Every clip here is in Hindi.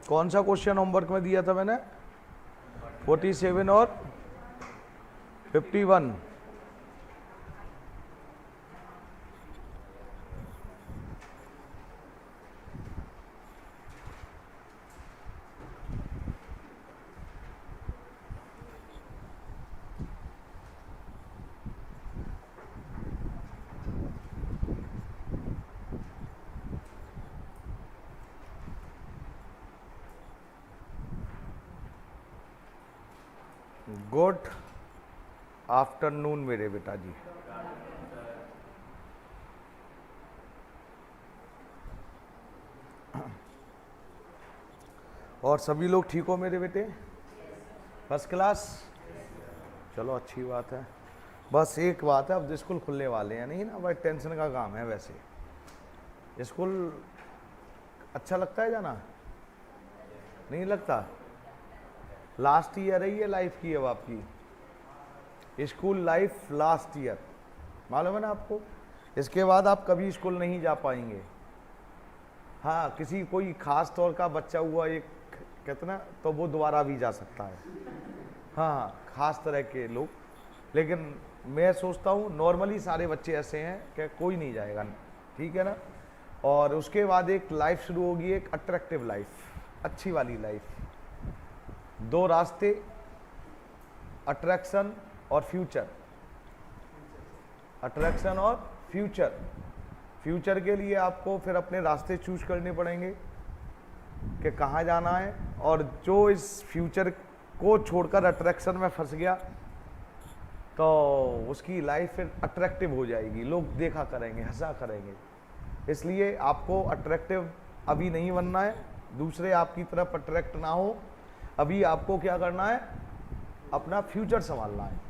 कौन सा क्वेश्चन होमवर्क में दिया था मैंने? 47 और 51। गुड आफ्टरनून मेरे बेटा जी। और सभी लोग ठीक हो मेरे बेटे? First class? चलो अच्छी बात है। बस एक बात है, अब स्कूल खुलने वाले हैं, नहीं ना भाई, टेंशन का काम है। वैसे स्कूल अच्छा लगता है जाना? नहीं लगता? लास्ट ईयर है ये लाइफ की, अब आपकी स्कूल लाइफ लास्ट ईयर, मालूम है ना आपको? इसके बाद आप कभी स्कूल नहीं जा पाएंगे। हाँ, किसी कोई खास तौर का बच्चा हुआ एक कहते ना, तो वो दोबारा भी जा सकता है। हाँ, खास तरह के लोग, लेकिन मैं सोचता हूँ नॉर्मली सारे बच्चे ऐसे हैं कि कोई नहीं जाएगा, ठीक है ना। और उसके बाद एक लाइफ शुरू होगी, एक अट्रैक्टिव लाइफ, अच्छी वाली लाइफ। दो रास्ते, अट्रैक्शन और फ्यूचर। अट्रैक्शन और फ्यूचर। फ्यूचर के लिए आपको फिर अपने रास्ते चूज करने पड़ेंगे कि कहाँ जाना है। और जो इस फ्यूचर को छोड़कर अट्रैक्शन में फंस गया तो उसकी लाइफ फिर अट्रैक्टिव हो जाएगी, लोग देखा करेंगे, हंसा करेंगे। इसलिए आपको अट्रैक्टिव अभी नहीं बनना है, दूसरे आपकी तरफ अट्रैक्ट ना हो। अभी आपको क्या करना है? अपना फ्यूचर संभालना है।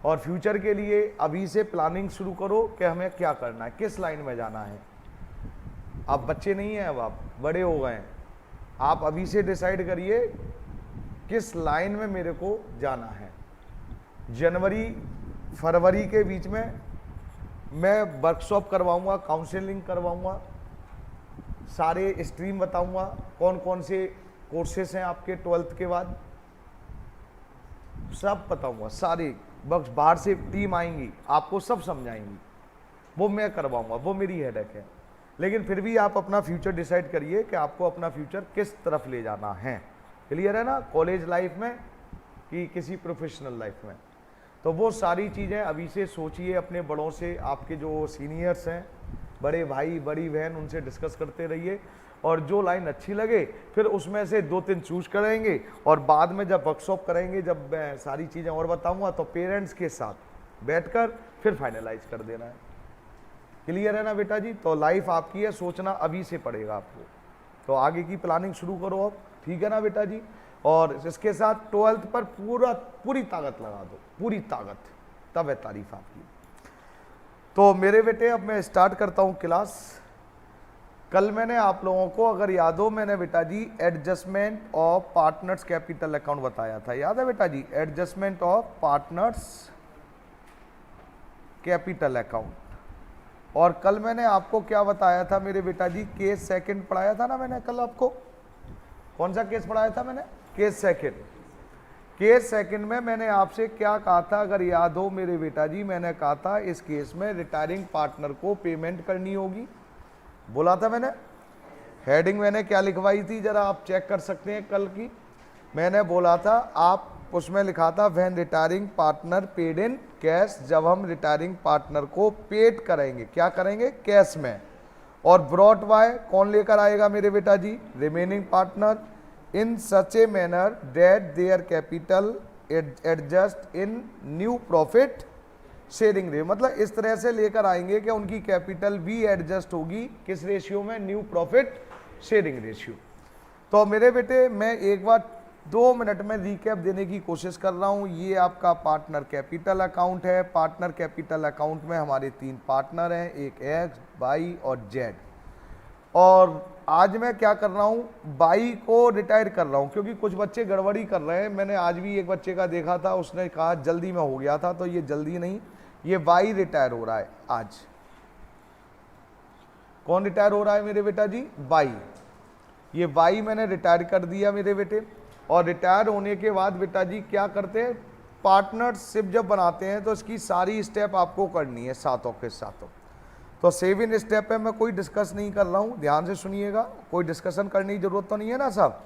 और फ्यूचर के लिए अभी से प्लानिंग शुरू करो कि हमें क्या करना है, किस लाइन में जाना है। आप बच्चे नहीं हैं, अब आप बड़े हो गए हैं। आप अभी से डिसाइड करिए किस लाइन में मेरे को जाना है। जनवरी फरवरी के बीच में मैं वर्कशॉप करवाऊंगा, काउंसलिंग करवाऊंगा, सारे स्ट्रीम बताऊंगा, कौन कौन से कोर्सेस हैं आपके 12th के बाद, सब बताऊंगा। सारे बस बाहर से टीम आएंगी, आपको सब समझाएंगी, वो मैं करवाऊंगा, वो मेरी हेडेक है। लेकिन फिर भी आप अपना फ्यूचर डिसाइड करिए कि आपको अपना फ्यूचर किस तरफ ले जाना है। क्लियर है ना? कॉलेज लाइफ में कि किसी प्रोफेशनल लाइफ में। तो वो सारी चीज़ें अभी से सोचिए, अपने बड़ों से, आपके जो सीनियर्स हैं, बड़े भाई बड़ी बहन, उनसे डिस्कस करते रहिए। और जो लाइन अच्छी लगे फिर उसमें से 2-3 चूज करेंगे। और बाद में जब वर्कशॉप करेंगे, जब मैं सारी चीज़ें और बताऊंगा, तो पेरेंट्स के साथ बैठकर फिर फाइनलाइज कर देना है। क्लियर है ना बेटा जी? तो लाइफ आपकी है, सोचना अभी से पड़ेगा आपको। तो आगे की प्लानिंग शुरू करो अब, ठीक है ना बेटा जी? और इसके साथ 12th पर पूरी ताकत लगा दो, पूरी ताकत, तब है तारीफ आपकी। तो मेरे बेटे अब मैं स्टार्ट करता हूँ क्लास। कल मैंने आप लोगों को, अगर याद हो, मैंने बेटा जी adjustment of partners capital account बताया था, याद है बेटा जी? Adjustment of partners capital account. और कल मैंने आपको क्या बताया था मेरे बेटा जी? केस सेकंड पढ़ाया था ना मैंने कल आपको। कौन सा केस पढ़ाया था मैंने? Case second. केस सेकंड में मैंने आपसे क्या कहा था, अगर याद हो मेरे बेटा जी? मैंने कहा था इस केस में रिटायरिंग पार्टनर को पेमेंट करनी होगी, बोला था मैंने। हेडिंग मैंने क्या लिखवाई थी, जरा आप चेक कर सकते हैं कल की। मैंने बोला था, आप उसमें लिखा था when retiring partner paid in cash, जब हम रिटायरिंग पार्टनर को पेड करेंगे, क्या करेंगे? कैश में। और ब्रॉट बाय, कौन लेकर आएगा मेरे बेटा जी? Remaining partner. In such a manner that their capital adjust in new profit sharing ratio, मतलब इस तरह से लेकर आएंगे कि उनकी कैपिटल भी एडजस्ट होगी, किस रेशियो में? New profit sharing ratio. तो मेरे बेटे मैं एक बार 2 मिनट में रिकैप देने की कोशिश कर रहा हूँ। ये आपका पार्टनर कैपिटल अकाउंट है। पार्टनर कैपिटल अकाउंट में हमारे 3 पार्टनर हैं, एक एक्स, वाई और जेड। और आज मैं क्या कर रहा हूँ? वाई को रिटायर कर रहा हूँ, क्योंकि कुछ बच्चे गड़बड़ी कर रहे हैं। मैंने आज भी एक बच्चे का देखा था, उसने कहा जल्दी में हो गया था, तो ये जल्दी नहीं, ये वाई रिटायर हो रहा है आज। कौन रिटायर हो रहा है मेरे बेटा जी? वाई। ये वाई मैंने रिटायर कर दिया मेरे बेटे, और रिटायर होने के बाद बेटा जी क्या करते हैं, पार्टनरशिप जब बनाते हैं तो इसकी सारी स्टेप आपको करनी है सातों के सातों। तो 7 स्टेप है, मैं कोई डिस्कस नहीं कर रहा हूँ, ध्यान से सुनिएगा, कोई डिस्कशन करने की जरूरत तो नहीं है ना साहब।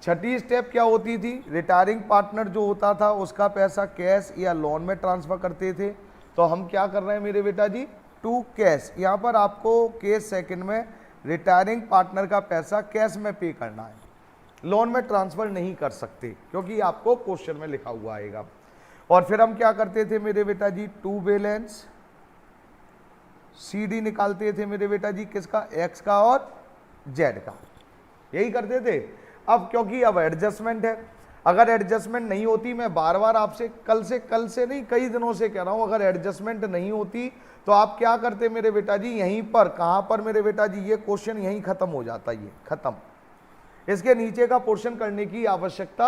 छठी स्टेप क्या होती थी, रिटायरिंग पार्टनर जो होता था उसका पैसा कैश या लोन में ट्रांसफर करते थे। तो हम क्या कर रहे हैं मेरे बेटा जी, टू कैश, यहाँ पर आपको केस सेकंड में रिटायरिंग पार्टनर का पैसा कैश में पे करना है, लोन में ट्रांसफर नहीं कर सकते क्योंकि आपको क्वेश्चन में लिखा हुआ आएगा। और फिर हम क्या करते थे मेरे बेटा जी, टू बैलेंस CD निकालते थे मेरे बेटा जी, किसका, एक्स का और जेड का, यही करते थे। अब क्योंकि अब एडजस्टमेंट है, अगर एडजस्टमेंट नहीं होती, मैं बार बार आपसे कल से नहीं कई दिनों से कह रहा हूं, अगर एडजस्टमेंट नहीं होती तो आप क्या करते मेरे बेटा जी, यहीं पर, कहां पर मेरे बेटा जी, ये क्वेश्चन यहीं खत्म हो जाता, ये खत्म, इसके नीचे का पोर्शन करने की आवश्यकता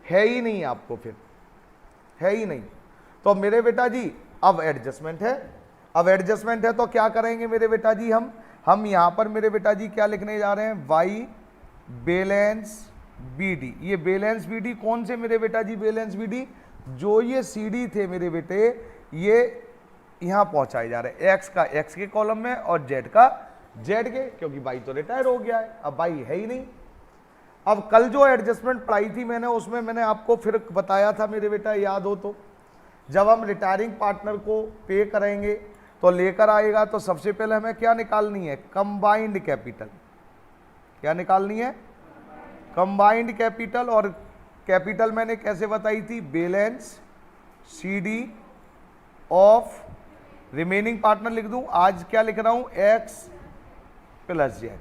है ही नहीं आपको, फिर है ही नहीं। तो मेरे बेटा जी अब एडजस्टमेंट है, अब एडजस्टमेंट है तो क्या करेंगे मेरे बेटा जी, हम यहां पर मेरे बेटा जी क्या लिखने जा रहे हैं, वाई बैलेंस BD। ये बैलेंस BD कौन से मेरे बेटा जी, बैलेंस BD जो ये CD थे मेरे बेटे, ये यहां पहुंचाए जा रहे हैं, एक्स का एक्स के कॉलम में और जेड का जेड के, क्योंकि बाई तो रिटायर हो गया है, अब बाई है ही नहीं। अब कल जो एडजस्टमेंट पढ़ाई थी मैंने, उसमें मैंने आपको फिर बताया था मेरे बेटा, याद हो तो, जब हम रिटायरिंग पार्टनर को पे करेंगे तो लेकर आएगा, तो सबसे पहले हमें क्या निकालनी है, कंबाइंड कैपिटल। क्या निकालनी है, कंबाइंड कैपिटल। और कैपिटल मैंने कैसे बताई थी, balance CD of remaining partner लिख दूं, आज क्या लिख रहा हूं, x plus Z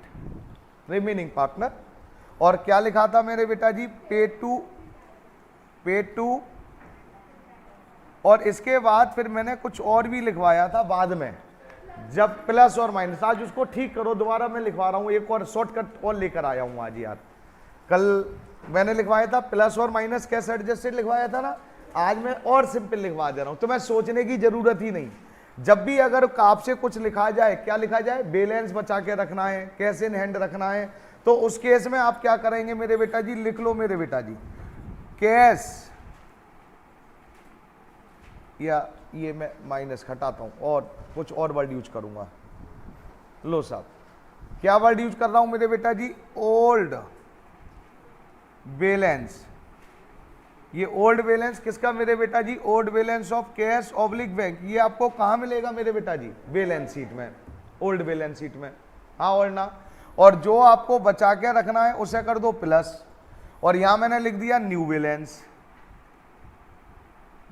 remaining partner. और क्या लिखा था मेरे बेटा जी, पे टू, और इसके बाद फिर मैंने कुछ और भी लिखवाया था बाद में, जब प्लस और माइनस, आज उसको ठीक करो, दोबारा मैं लिखवा रहा हूं, एक और शॉर्टकट और लेकर आया हूं आज यार। कल मैंने लिखवाया था प्लस और माइनस कैसे एडजस्टेड लिखवाया था ना, आज मैं और सिंपल लिखवा दे रहा हूं, तो मैं सोचने की जरूरत ही नहीं। जब भी अगर आपसे कुछ लिखा जाए, क्या लिखा जाए, बैलेंस बचा के रखना है, कैश इन हैंड रखना है, तो उस केस में आप क्या करेंगे मेरे बेटा जी, लिख लो मेरे बेटा जी, कैश, या ये मैं माइनस हटाता हूं और कुछ और वर्ड यूज करूंगा। लो साहब, क्या वर्ड यूज कर रहा हूं मेरे बेटा जी, ओल्ड बैलेंस। ये ओल्ड बैलेंस किसका मेरे बेटा जी, old balance of cash oblique bank. ये आपको कहां मिलेगा मेरे बेटा जी, बैलेंस शीट में, ओल्ड बैलेंस शीट में, हाँ और ना। और जो आपको बचा के रखना है उसे कर दो प्लस, और यहां मैंने लिख दिया new balance,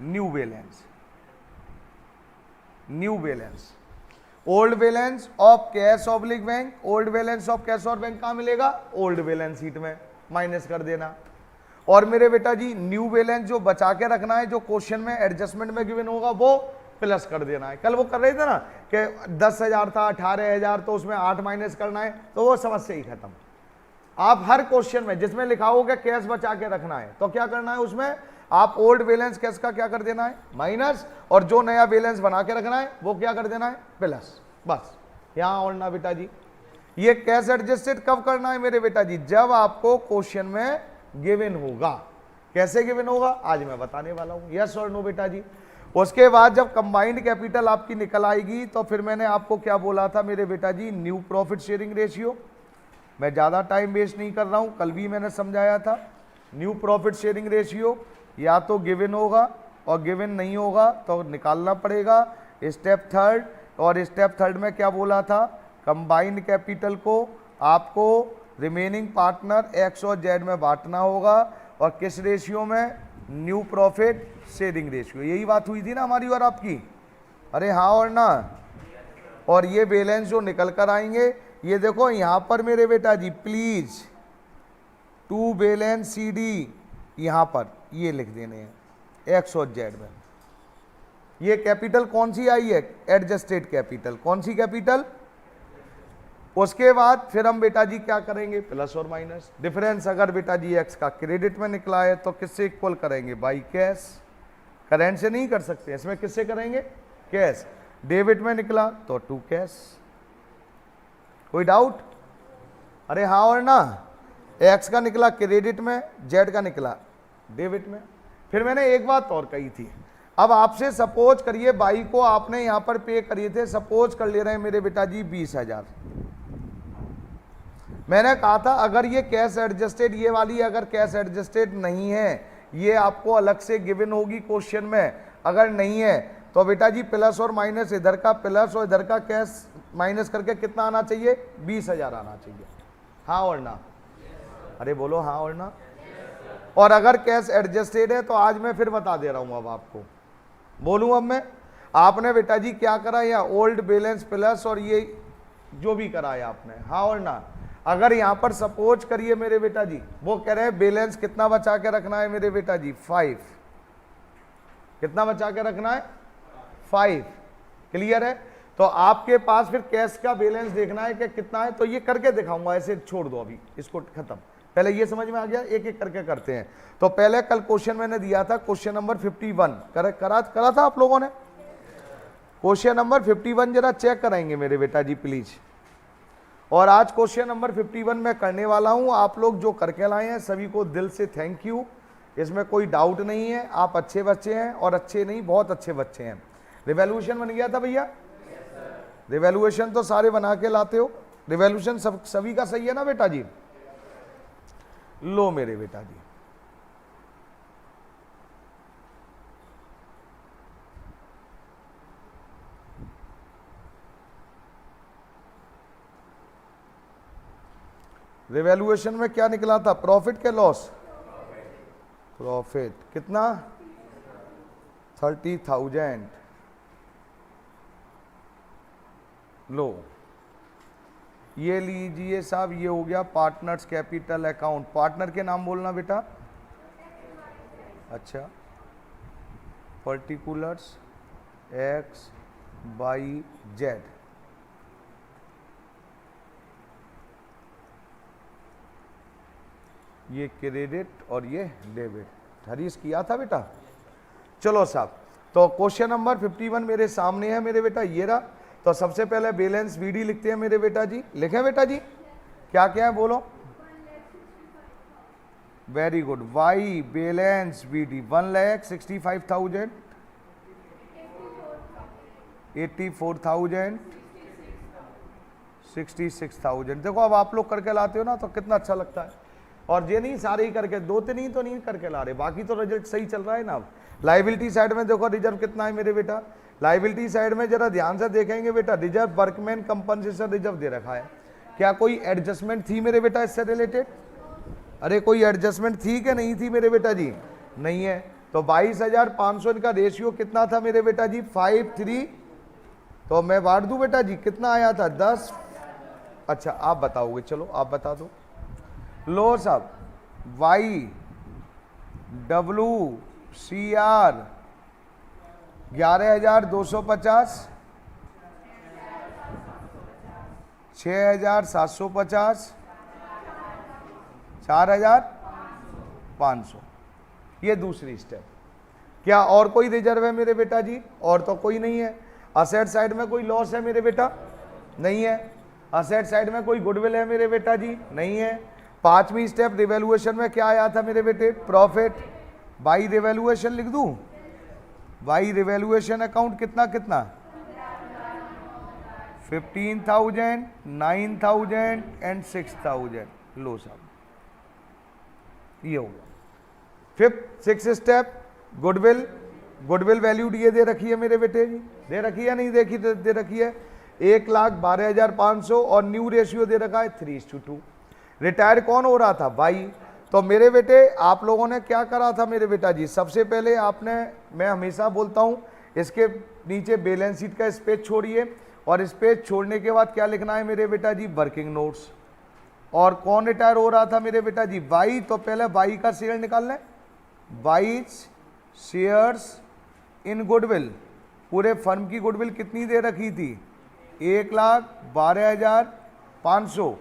new balance, new balance. Old balance of cash oblique bank, old balance of cash और बैंक कहां मिलेगा, ओल्ड बैलेंस शीट में, माइनस कर देना। और मेरे बेटा जी न्यू बैलेंस जो बचा के रखना है, जो क्वेश्चन में एडजस्टमेंट में गिवन होगा, वो प्लस कर देना है। कल वो कर रहे थे ना कि 10,000 था, 18,000, तो उसमें 8 माइनस करना है, तो वो समस्या ही खत्म। आप हर क्वेश्चन में जिसमें लिखा होगा कैश बचा के रखना है, तो क्या करना है, उसमें आप ओल्ड बैलेंस कैश का क्या कर देना है, माइनस, और जो नया बैलेंस बना के रखना है वो क्या कर देना है, प्लस। बस यहां और ना बेटा जी। ये कैश एडजस्टेड कब करना है मेरे बेटा जी, जब आपको क्वेश्चन में गिवन होगा। कैसे गिवन होगा, आज मैं बताने वाला हूं, यस और नो बेटा जी। उसके बाद जब कंबाइंड कैपिटल आपकी निकल आएगी, तो फिर मैंने आपको क्या बोला था मेरे बेटा जी, न्यू प्रॉफिट शेयरिंग रेशियो। मैं ज़्यादा टाइम वेस्ट नहीं कर रहा हूं, कल भी मैंने समझाया था। न्यू प्रॉफिट शेयरिंग रेशियो या तो गिवन होगा, और गिवन नहीं होगा तो निकालना पड़ेगा। स्टेप थर्ड, और स्टेप थर्ड में क्या बोला था, कंबाइंड कैपिटल को आपको रिमेनिंग पार्टनर एक्स और जेड में बांटना होगा, और किस रेशियो में, न्यू प्रॉफिट शेयरिंग रेशियो। यही बात हुई थी ना हमारी और आपकी, अरे हाँ और ना। और ये बैलेंस जो निकल कर आएंगे, ये देखो यहां पर मेरे बेटा जी, प्लीज टू बैलेंस CD यहां पर ये लिख देने हैं, एक्स और जेड में। ये कैपिटल कौन सी आई है, एडजस्टेड कैपिटल, कौन सी कैपिटल। उसके बाद फिर हम बेटा जी क्या करेंगे, प्लस और माइनस। डिफरेंस अगर बेटा जी एक्स का क्रेडिट में निकला है तो किससे इक्वल करेंगे, बाई कैश। करेंट से नहीं कर सकते, इसमें किससे करेंगे, कैश। डेबिट में निकला तो टू कैश। कोई डाउट, अरे हाँ और ना। एक्स का निकला क्रेडिट में, जेड का निकला डेबिट में। फिर मैंने एक बात और कही थी, अब आपसे सपोज करिए बाई को आपने यहां पर पे करिए थे, सपोज कर ले रहे हैं मेरे बेटा जी 20,000। मैंने कहा था अगर ये कैश एडजस्टेड, ये वाली अगर कैश एडजस्टेड नहीं है, ये आपको अलग से गिवन होगी क्वेश्चन में, अगर नहीं है तो बेटा जी प्लस और माइनस, इधर का प्लस और इधर का कैश माइनस करके कितना आना चाहिए, 20,000 आना चाहिए। हाँ और ना? अरे बोलो हाँ और ना। और अगर कैश एडजस्टेड है तो आज मैं फिर बता दे रहा हूं, अब आपको बोलूं अब मैं, आपने बेटा जी क्या करा, या ओल्ड बैलेंस प्लस और ये जो भी कराया आपने, हाँ और ना। अगर यहां पर सपोज करिए मेरे बेटा जी, वो कह रहे हैं बैलेंस कितना बचा के रखना है मेरे बेटा जी, 5। कितना बचा के रखना है, 5। क्लियर है? तो आपके पास फिर कैश का बैलेंस देखना है कि कितना है, तो ये करके दिखाऊंगा, ऐसे छोड़ दो अभी इसको, खत्म। पहले ये समझ में आ गया, एक एक करके करते हैं। तो पहले कल क्वेश्चन मैंने दिया था, क्वेश्चन नंबर 51 करा था आप लोगों ने। क्वेश्चन नंबर 51 जरा चेक कराएंगे मेरे बेटा जी प्लीज। और आज क्वेश्चन नंबर 51 मैं करने वाला हूं, आप लोग जो करके लाए हैं सभी को दिल से थैंक यू, इसमें कोई डाउट नहीं है, आप अच्छे बच्चे हैं, और अच्छे नहीं बहुत अच्छे बच्चे हैं। रिवैल्यूएशन बन गया था भैया? रिवैल्यूएशन तो सारे बना के लाते हो, रिवैल्यूएशन सभी का सही है ना बेटा जी? लो मेरे बेटा जी, रिवैल्यूएशन में क्या निकला था, प्रॉफिट के लॉस? प्रॉफिट कितना, 30,000। लो ये लीजिए साहब, ये हो गया पार्टनर्स कैपिटल अकाउंट। पार्टनर के नाम बोलना बेटा। अच्छा, पर्टिकुलर्स एक्स वाई जेड। ये क्रेडिट और ये डेबिट। हरीश किया था बेटा? चलो साहब, तो क्वेश्चन नंबर 51 मेरे सामने है मेरे बेटा, ये रहा। तो सबसे पहले बैलेंस वीडी लिखते हैं मेरे बेटा जी, लिखें बेटा जी, क्या क्या है बोलो। Very good, Y balance VD 1,65,000, 84,000, 66,000। देखो अब आप लोग करके लाते हो ना तो कितना अच्छा लगता है। और ये नहीं सारे ही करके, 2-3 ही तो नहीं करके ला रहे, बाकी तो रिजल्ट सही चल रहा है ना। अब लाइबिलिटी साइड में देखो रिजर्व कितना है मेरे बेटा, लाइबिलिटी साइड में जरा ध्यान से देखेंगे बेटा, रिजर्व वर्कमैन कंपनसेशन रिजर्व दे रखा है। क्या कोई एडजस्टमेंट थी मेरे बेटा इससे रिलेटेड? अरे कोई एडजस्टमेंट थी कि नहीं थी मेरे बेटा जी? नहीं है। तो 22,500 का रेशियो कितना था मेरे बेटा जी, 5:3। तो मैं बांट दूं बेटा जी, कितना आया था, 10। अच्छा आप बताओगे, चलो आप बता दो। लो साहब, वाई डब्ल्यू सी आर 11,250, 6,750, 4,500। ये दूसरी स्टेप। क्या और कोई रिजर्व है मेरे बेटा जी? और तो कोई नहीं है। असेट साइड में कोई लॉस है मेरे बेटा? नहीं है। असेट साइड में कोई गुडविल है मेरे बेटा जी? नहीं है। पांचवी स्टेप रिवैल्यूएशन में क्या आया था मेरे बेटे, प्रॉफिट। बाई रिवैल्यूएशन लिख दूं, बाई रिवैल्यूएशन अकाउंट कितना कितना, 15,000, 9,000 एंड 6,000। लो साहब ये हो गया। Fifth six step goodwill, goodwill value ये दे रखी है मेरे बेटे जी, दे रखी है नहीं देखी, दे रखी है 1,12,500 और न्यू रेशियो दे रखा है 3:2। रिटायर कौन हो रहा था, बाई। तो मेरे बेटे आप लोगों ने क्या करा था मेरे बेटा जी, सबसे पहले आपने, मैं हमेशा बोलता हूं इसके नीचे बैलेंस शीट का स्पेस छोड़िए, और स्पेस छोड़ने के बाद क्या लिखना है मेरे बेटा जी, वर्किंग नोट्स। और कौन रिटायर हो रहा था मेरे बेटा जी, बाई। तो पहले बाई का शेयर निकाल लें, बाई शेयर्स इन गुडविल। पूरे फर्म की गुडविल कितनी दे रखी थी, 1,12,500।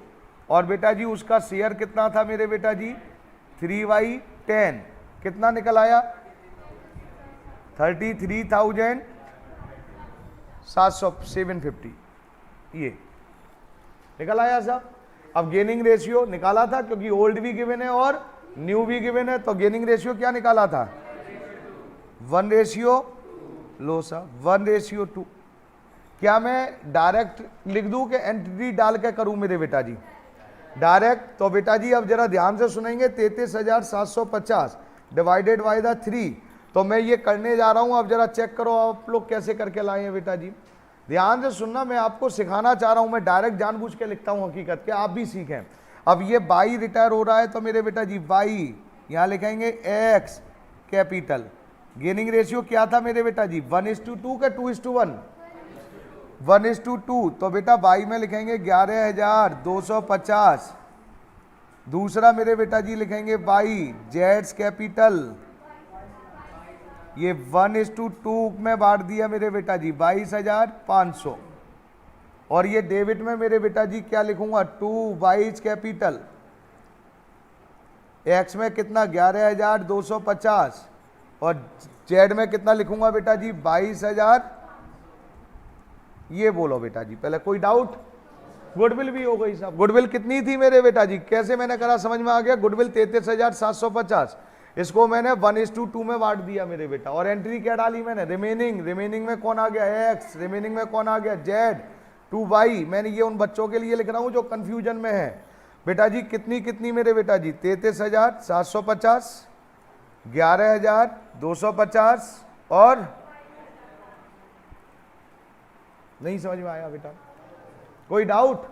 और बेटा जी उसका शेयर कितना था मेरे बेटा जी, 3/10। कितना निकल आया, 33,750। ये निकल आया साहब। अब गेनिंग रेशियो निकाला था क्योंकि ओल्ड भी गिवन है और न्यू भी गिवन है, तो गेनिंग रेशियो क्या निकाला था 1:, लो साहब 1:2। क्या मैं डायरेक्ट लिख दूं कि एंटिटी डाल के करूं मेरे बेटा जी डायरेक्ट? तो बेटा जी अब जरा ध्यान से सुनेंगे, 33,750 डिवाइडेड बाय द 3, तो मैं ये करने जा रहा हूं। अब जरा चेक करो आप लोग कैसे करके लाए हैं बेटा जी, ध्यान से सुनना, मैं आपको सिखाना चाह रहा हूं, मैं डायरेक्ट जानबूझ के लिखता हूं हकीकत के, आप भी सीखें। अब ये बाई रिटायर हो रहा है तो मेरे बेटा जी बाई यहां लिखेंगे एक्स कैपिटल। गेनिंग रेशियो क्या था मेरे बेटा जी 1:2 के 2:1? 1:2, तो बेटा बाई में लिखेंगे 11,250। दूसरा मेरे बेटा जी लिखेंगे बाई जेड्स कैपिटल, ये 1:2 में बांट दिया मेरे बेटा जी 22,500। और ये डेबिट में मेरे बेटा जी क्या लिखूंगा 2 बाईज कैपिटल, एक्स में कितना 11,250 और जेड में कितना लिखूंगा बेटा जी 22,000। ये बोलो बेटा जी पहले, कोई डाउट? गुडविल भी हो गई साहब। गुडविल कितनी थी मेरे बेटा जी, कैसे मैंने करा समझ में आ गया? गुडविल 33,750, इसको मैंने 1:2 में बांट दिया मेरे बेटा। और एंट्री क्या डाली मैंने? रिमेनिंग। रिमेनिंग में कौन आ गया एक्स, रिमेनिंग में कौन आ गया जेड, 2 बाई। मैंने ये उन बच्चों के लिए लिख रहा हूं जो कंफ्यूजन में है बेटा जी। कितनी कितनी मेरे बेटा जी 33,750, 11,250 और नहीं समझ में आया बेटा? कोई डाउट?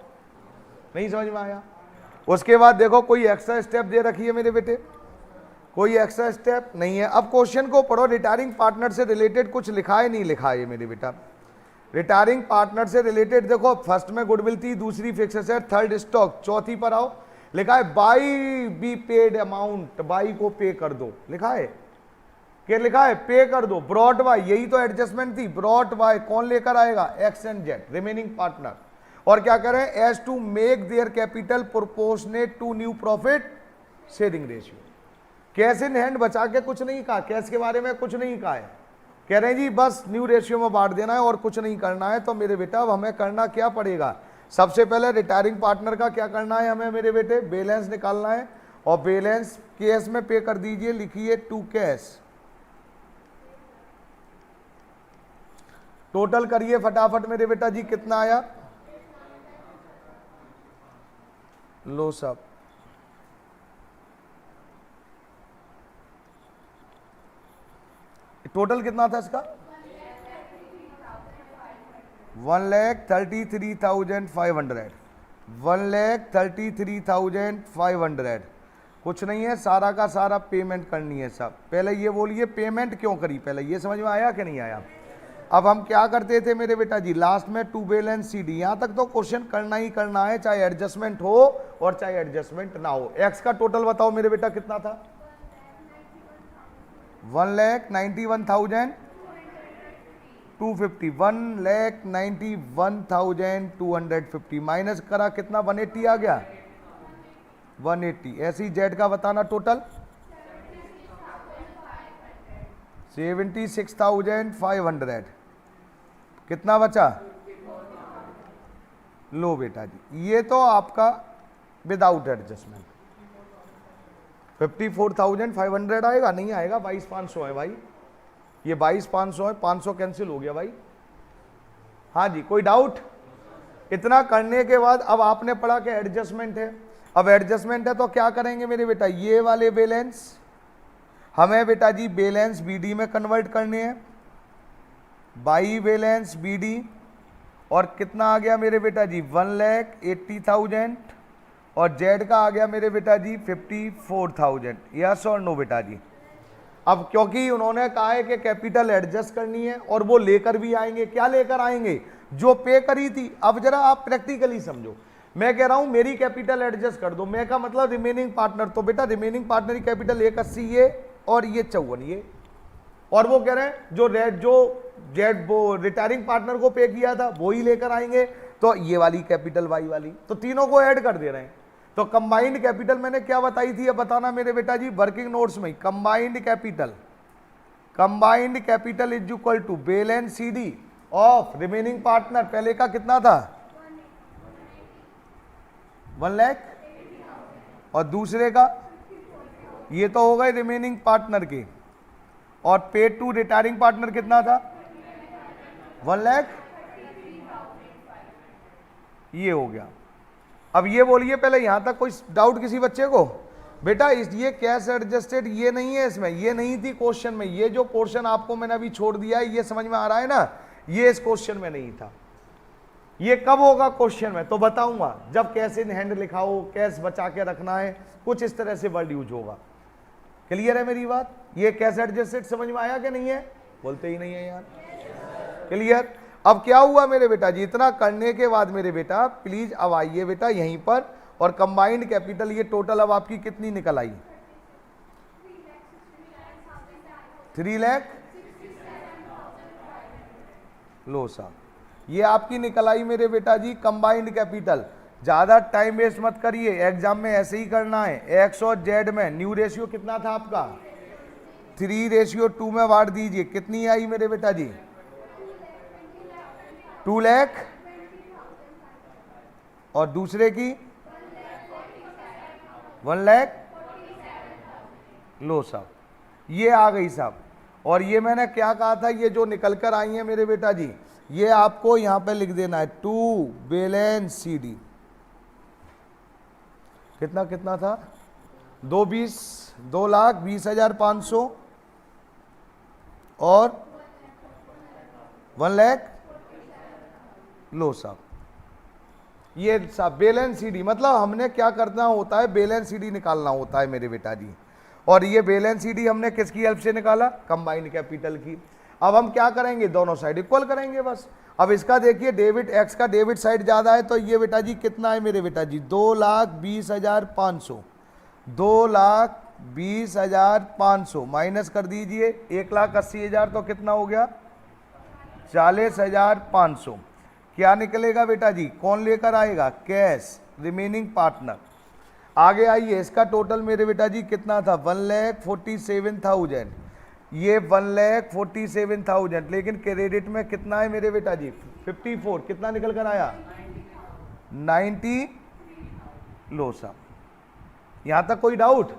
नहीं समझ में आया? उसके बाद देखो कोई एक्स्ट्रा स्टेप दे रखी है मेरे बेटे, कोई एक्स्ट्रा स्टेप नहीं है। अब क्वेश्चन को पढ़ो, रिटायरिंग पार्टनर से रिलेटेड कुछ लिखा है नहीं लिखा है मेरे बेटा? रिटायरिंग पार्टनर से रिलेटेड देखो, फर्स्ट में गुडविल थी, दूसरी फिक्स एसेट, थर्ड स्टॉक, चौथी पर आओ, लिखा है by be paid amount, by को पे कर दो, लिखा है क्या? लिखा है पे कर दो। ब्रॉट बाय, यही तो एडजस्टमेंट थी, ब्रॉट बाय कौन लेकर आएगा? X and Z, remaining partner. और क्या करें? As to make their capital proportionate to new profit sharing ratio. Cash in hand बचा के कुछ नहीं कहा, कैश के बारे में कुछ नहीं कहा है, कह रहे हैं जी बस न्यू रेशियो में बांट देना है और कुछ नहीं करना है। तो मेरे बेटा अब हमें करना क्या पड़ेगा? सबसे पहले रिटायरिंग पार्टनर का क्या करना है हमें मेरे बेटे? बैलेंस निकालना है, और बैलेंस कैश में पे कर दीजिए, लिखिए टू कैश। टोटल करिए फटाफट मेरे बेटा जी, कितना आया? लो साहब, टोटल कितना था इसका? 1,33,500, 1,33,500। कुछ नहीं है, सारा का सारा पेमेंट करनी है साहब। पहले ये बोलिए पेमेंट क्यों करी, पहले ये समझ में आया कि नहीं आया? अब हम क्या करते थे मेरे बेटा जी, लास्ट में टू बैलेंस सी डी, यहां तक तो क्वेश्चन करना ही करना है, चाहे एडजस्टमेंट हो और चाहे एडजस्टमेंट ना हो। एक्स का टोटल बताओ मेरे बेटा कितना था? 1,91,250, 1,91,250 माइनस करा कितना? 180 आ गया, 180। ऐसी जेड का बताना टोटल 76,500। कितना बचा? लो बेटा जी, ये तो आपका विदाउट एडजस्टमेंट 54,500 आएगा, नहीं आएगा, 22,500 है भाई, ये 22,500 है, 500 कैंसिल हो गया भाई। हाँ जी, कोई डाउट? इतना करने के बाद अब आपने पढ़ा कि एडजस्टमेंट है। अब एडजस्टमेंट है तो क्या करेंगे मेरे बेटा? ये वाले बैलेंस हमें बेटा जी बैलेंस बीडी में कन्वर्ट करने हैं, बाई बैलेंस बीडी। और कितना आ गया मेरे बेटा जी? 1,80,000 और जेड का आ गया मेरे बेटा जी 54,000। यस और नो बेटा जी? अब क्योंकि उन्होंने कहा है कि कैपिटल एडजस्ट करनी है और वो लेकर भी आएंगे, क्या लेकर आएंगे? जो पे करी थी। अब जरा आप प्रैक्टिकली समझो, मैं कह रहा हूं मेरी कैपिटल एडजस्ट कर दो, मैं का मतलब रिमेनिंग पार्टनर, तो बेटा रिमेनिंग पार्टनर की कैपिटल 180 ये और ये 54 ये, और वो कह रहे हैं जो जेड वो रिटायरिंग पार्टनर को पे किया था वो ही लेकर आएंगे, तो ये वाली कैपिटल वाई वाली, तो तीनों को ऐड कर दे रहे हैं। तो कंबाइंड कैपिटल मैंने क्या बताई थी, अब बताना मेरे बेटा जी वर्किंग नोट्स में। Combined capital is equal to balance CD of remaining partner. पहले का कितना था? 1 लाख, और दूसरे का, ये तो हो गए रिमेनिंग पार्टनर के, और पेड टू रिटायरिंग पार्टनर कितना था 1 लाख, ये हो गया। अब ये बोलिए पहले यहां तक कोई डाउट किसी बच्चे को? बेटा ये कैश एडजस्टेड ये नहीं है, इसमें ये नहीं थी क्वेश्चन में, ये जो पोर्शन आपको मैंने अभी छोड़ दिया है ये समझ में आ रहा है ना, ये इस क्वेश्चन में नहीं था। ये कब होगा क्वेश्चन में? तो बताऊंगा जब कैश इन हैंड लिखा हो, कैश बचा के रखना है, कुछ इस तरह से वर्ड यूज होगा। क्लियर है मेरी बात? ये कैश एडजस्टेड समझ में आया कि नहीं है? बोलते ही नहीं है यार। क्लियर? अब क्या हुआ मेरे बेटा जी, इतना करने के बाद मेरे बेटा प्लीज अब आइए बेटा यहीं पर, और कंबाइंड कैपिटल ये टोटल अब आपकी कितनी निकल आई? 3 लाख, लो साहब, ये आपकी निकल आई मेरे बेटा जी कंबाइंड कैपिटल। ज्यादा टाइम वेस्ट मत करिए, एग्जाम में ऐसे ही करना है। एक्स और जेड में न्यू रेशियो कितना था आपका? 3:2 में बांट दीजिए, कितनी आई मेरे बेटा जी? 2 लाख, और दूसरे की 1 लाख, लो साहब, ये आ गई साहब। और ये मैंने क्या कहा था, ये जो निकल कर आई है मेरे बेटा जी, ये आपको यहां पे लिख देना है 2 बैलेंस सीडी। कितना कितना था? 2,20,500 और 1 लाख, लो साहब, ये साहब बैलेंस सीडी, मतलब हमने क्या करना होता है, बैलेंस सीडी निकालना होता है मेरे बेटा जी। और ये बैलेंस सीडी हमने किसकी हेल्प से निकाला? कंबाइंड कैपिटल की। अब हम क्या करेंगे, दोनों साइड इक्वल करेंगे बस। अब इसका देखिए डेबिट, एक्स का डेबिट साइड ज्यादा है, तो ये बेटा जी कितना है मेरे बेटा जी? 2,20,500, 2,20,500 माइनस कर दीजिए 1,80,000, तो कितना हो गया? 40,500। क्या निकलेगा बेटा जी? कौन लेकर आएगा? Cash, remaining partner. आगे आइए, इसका टोटल मेरे बेटा जी कितना था? 1,47,000, ये 1,47,000, लेकिन क्रेडिट में कितना है मेरे बेटा जी? 54, कितना निकल कर आया? 90, लो साहब, यहां तक कोई डाउट?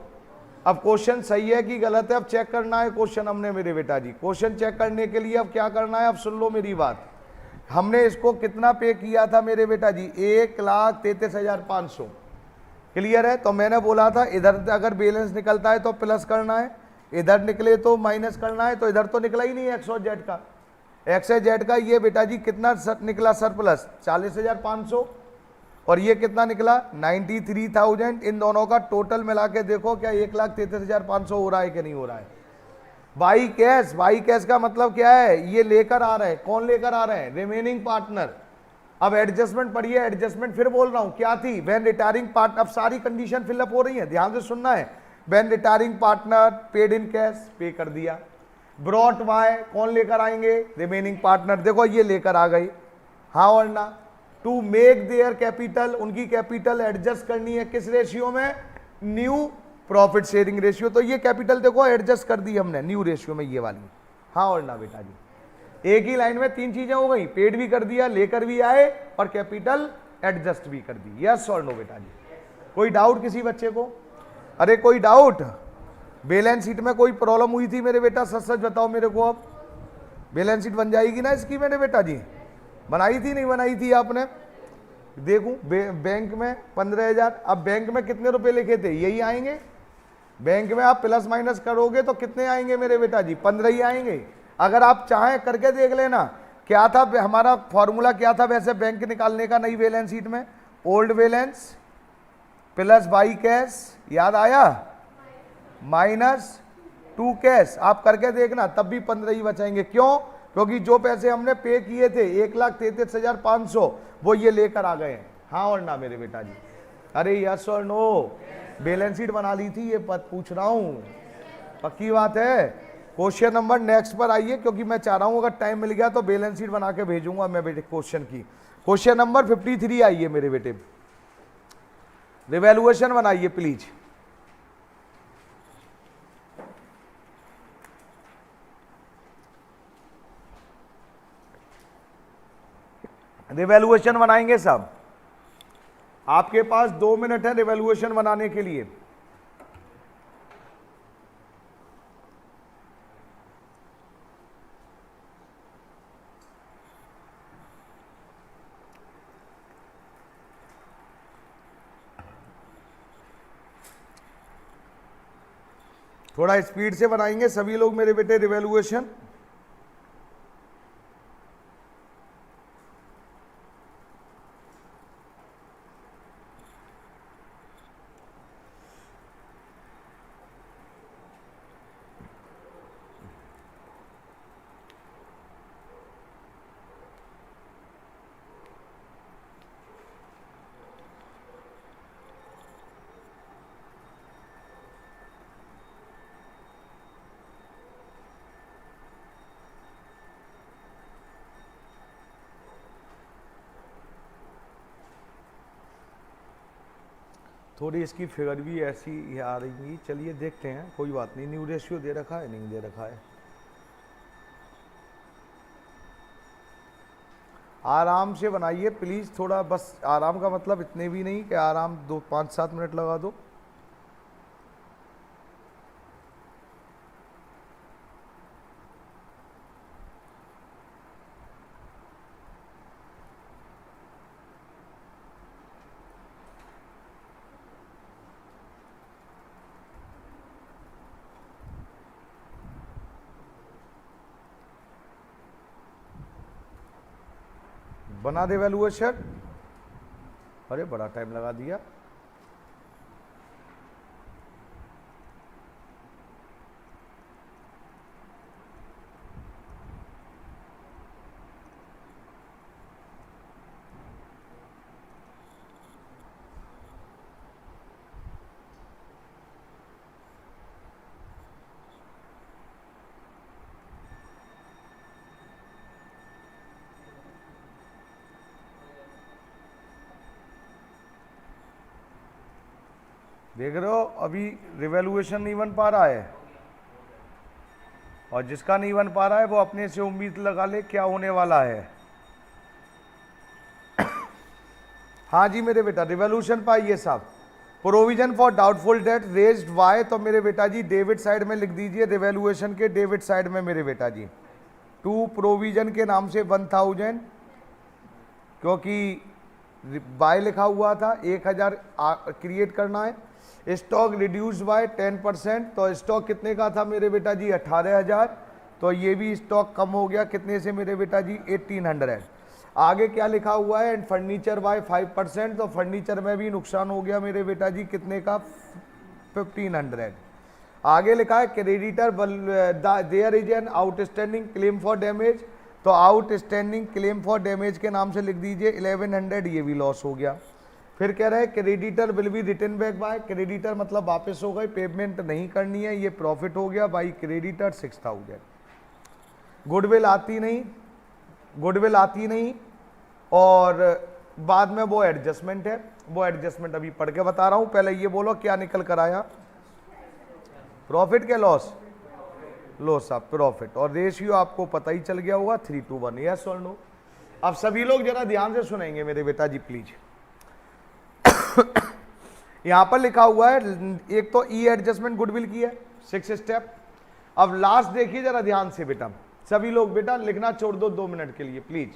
अब क्वेश्चन सही है कि गलत है, अब चेक करना है क्वेश्चन हमने मेरे बेटा जी। क्वेश्चन चेक करने के लिए अब क्या करना है, अब सुन लो मेरी बात। हमने इसको कितना पे किया था मेरे बेटा जी? 1,33,500। क्लियर है? तो मैंने बोला था इधर अगर बैलेंस निकलता है तो प्लस करना है, इधर निकले तो माइनस करना है। तो इधर तो निकला ही नहीं एक्स और जेड का, एक्स और जेड का ये बेटा जी कितना निकला सरप्लस? 40,500, और ये कितना निकला? 93,000। इन दोनों का टोटल मिला के देखो क्या 1,33,500 हो रहा है कि नहीं हो रहा है? बाई कैश, बाई कैश का मतलब क्या है? ये लेकर आ रहे हैं, कौन लेकर आ रहे हैं? Remaining partner. अब एडजस्टमेंट पढ़िए, एडजस्टमेंट फिर बोल रहा हूं क्या थी? व्हेन रिटायरिंग पार्टनर, अब सारी कंडीशन फिलअप हो रही है, ध्यान से सुनना है। When retiring partner paid in cash, पे कर दिया। ब्रॉट वाई, कौन लेकर आएंगे? Remaining partner. देखो ये लेकर आ गई, हाँ और ना। टू मेक देयर कैपिटल, उनकी कैपिटल एडजस्ट करनी है किस रेशियो में? New profit sharing ratio. तो ये कैपिटल देखो एडजस्ट कर दी हमने न्यू रेशियो में, ये वाली, हाँ और ना बेटा जी। एक ही लाइन में 3 चीजें हो गई, पेड भी कर दिया, लेकर भी आए, और कैपिटल एडजस्ट भी कर दी। यस और नो बेटा जी? कोई डाउट किसी बच्चे को? अरे कोई डाउट? बैलेंस शीट में कोई प्रॉब्लम हुई थी मेरे बेटा? सच सच बताओ मेरे को। अब बैलेंस शीट बन जाएगी ना इसकी मेरे बेटा जी? बनाई थी नहीं बनाई थी आपने? देखूं बैंक में 15,000, अब बैंक में कितने रुपए लिखे थे? यही आएंगे। बैंक में आप प्लस माइनस करोगे तो कितने आएंगे मेरे बेटा जी? 15 ही आएंगे। अगर आप चाहें करके देख लेना, क्या था हमारा फॉर्मूला, क्या था वैसे बैंक निकालने का नई बैलेंस शीट में? Old balance plus by cash, याद आया? Minus 2 cash. आप करके देखना तब भी 15 ही बचाएंगे। क्यों? क्योंकि जो पैसे हमने पे किए थे 1,33,500 वो ये लेकर आ गए हैं, हाँ और ना मेरे बेटा जी? अरे यस और नो? बैलेंस शीट बना ली थी, ये पद पूछ रहा हूं, पक्की बात है। क्वेश्चन नंबर नेक्स्ट पर आइए, क्योंकि मैं चाह रहा हूं अगर टाइम मिल गया तो बैलेंस शीट बना के भेजूंगा मैं बेटे क्वेश्चन की। क्वेश्चन नंबर 53 आइए मेरे बेटे, रिवैल्यूएशन बनाइए प्लीज। रिवैल्यूएशन बनाएंगे सब। आपके पास 2 मिनट है रिवैल्यूएशन बनाने के लिए। थोड़ा स्पीड से बनाएंगे सभी लोग मेरे बेटे रिवैल्यूएशन। थोड़ी इसकी फिगर भी ऐसी आ रही, चलिए देखते हैं, कोई बात नहीं। न्यू रेशियो दे रखा है, नहीं दे रखा है। आराम से बनाइए प्लीज़, थोड़ा बस आराम का मतलब इतने भी नहीं कि आराम 2-5-7 मिनट लगा दो। बना दे वैल्यूएशन। अरे बड़ा टाइम लगा दिया। देख रहे हो अभी रिवैल्यूएशन नहीं बन पा रहा है, और जिसका नहीं बन पा रहा है वो अपने से उम्मीद लगा ले क्या होने वाला है। हाँ जी मेरे बेटा, रिवॉल्यूशन पाइए साहब। Provision for doubtful debt raised Y, तो मेरे बेटा जी डेबिट साइड में लिख दीजिए, रिवॉल्यूशन के डेबिट साइड में मेरे बेटा जी। टू प्रोविजन के नाम से 1000, क्योंकि बाय लिखा हुआ था, 1000 क्रिएट करना है। स्टॉक रिड्यूस बाय 10%, तो स्टॉक कितने का था मेरे बेटा जी 18000, तो ये भी स्टॉक कम हो गया कितने से मेरे बेटा जी 1800। आगे क्या लिखा हुआ है, एंड फर्नीचर बाय 5%, तो फर्नीचर में भी नुकसान हो गया मेरे बेटा जी कितने का 1500। आगे लिखा है creditor there is an outstanding claim for damage, तो आउटस्टैंडिंग क्लेम फॉर डैमेज के नाम से लिख दीजिए 1100, ये भी लॉस हो गया। फिर कह रहे हैं creditor will be return back by, creditor मतलब वापस हो गई, पेमेंट नहीं करनी है, ये प्रॉफिट हो गया बाई क्रेडिटर 6000। गुडविल आती नहीं, गुडविल आती नहीं, और बाद में वो एडजस्टमेंट है, वो एडजस्टमेंट अभी पढ़ के बता रहा हूं। पहले ये बोलो क्या निकल कर आया, प्रॉफिट के लॉस, लॉस ऑफ प्रॉफिट, और रेशियो आपको पता ही चल गया होगा 3:1, यस और नो। अब सभी लोग जरा ध्यान से सुनेंगे मेरे बेटा जी प्लीज। यहां पर लिखा हुआ है एक तो ई एडजस्टमेंट गुडविल की है 6 स्टेप। अब लास्ट देखिए जरा ध्यान से बेटा, सभी लोग बेटा लिखना छोड़ दो 2 मिनट के लिए please.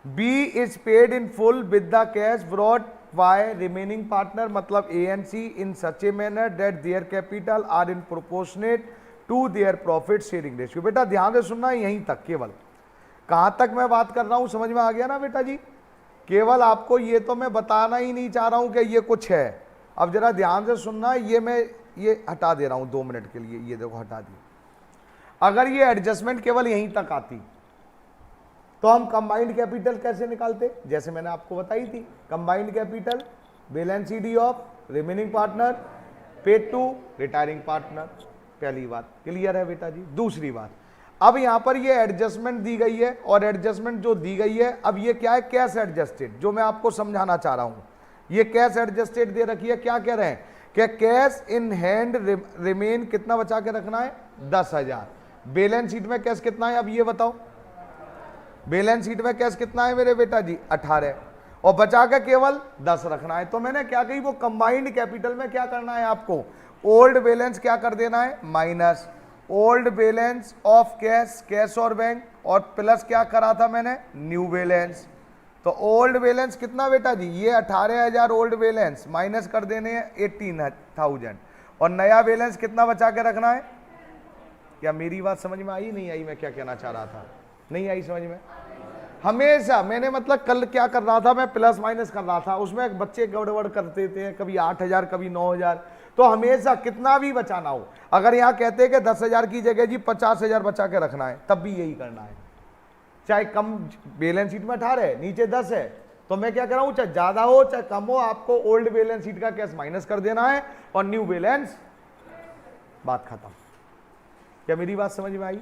B is paid in full with the cash brought by remaining partner, मतलब A and C in such a manner that their capital are in proportionate to their profit sharing ratio. बेटा ध्यान से सुनना है यहीं तक, केवल कहां तक मैं बात कर रहा हूं समझ में आ गया ना बेटा जी। केवल आपको ये तो मैं बताना ही नहीं चाह रहा हूं कि ये कुछ है। अब जरा ध्यान से सुनना, ये मैं ये हटा दे रहा हूं 2 मिनट के लिए, ये देखो हटा दी। अगर ये एडजस्टमेंट केवल यहीं तक आती तो हम कंबाइंड कैपिटल कैसे निकालते, जैसे मैंने आपको बताई थी, combined capital balance sheet of remaining partner paid to retiring partner. पहली बात क्लियर है बेटा जी। दूसरी बात, अब यहां पर ये एडजस्टमेंट दी गई है, और एडजस्टमेंट जो दी गई है अब ये क्या है, कैश एडजस्टेड, जो मैं आपको समझाना चाह रहा हूं। ये कैश एडजस्टेड दे रखी है, क्या कह रहे हैं कि कैश इन हैंड रिमेन कितना बचा के रखना है 10,000। बैलेंस शीट में कैश कितना है, अब ये बताओ बैलेंस शीट में कैश कितना है मेरे बेटा जी 18, और बचा के केवल 10 रखना है। तो मैंने क्या कही, वो कंबाइंड कैपिटल में क्या करना है आपको, ओल्ड बैलेंस क्या कर देना है, minus old balance of cash, cash और बैंक, और प्लस क्या करा था मैंने, न्यू बैलेंस। तो ओल्ड बैलेंस कितना बेटा जी, ये 18,000 ओल्ड बैलेंस माइनस कर देने हैं 18,000, और नया बैलेंस कितना बचा के रखना है। क्या मेरी बात समझ में आई, नहीं आई, मैं क्या कहना चाह रहा था, नहीं आई समझ में। हमेशा मैंने मतलब कल क्या कर रहा था, मैं प्लस माइनस कर रहा था, उसमें बच्चे गड़बड़ करते थे, कभी 8,000 कभी 9,000। तो हमेशा कितना भी बचाना हो, अगर यहाँ कहते हैं कि 10,000 की जगह जी 50,000 बचा के रखना है, तब भी यही करना है। चाहे कम बैलेंस शीट में 18 है, नीचे 10 है, तो मैं क्या कर रहा हूँ, चाहे ज्यादा हो चाहे कम हो, आपको ओल्ड बैलेंस शीट का कैश माइनस कर देना है और न्यू बैलेंस, बात खत्म। क्या मेरी बात समझ में आई।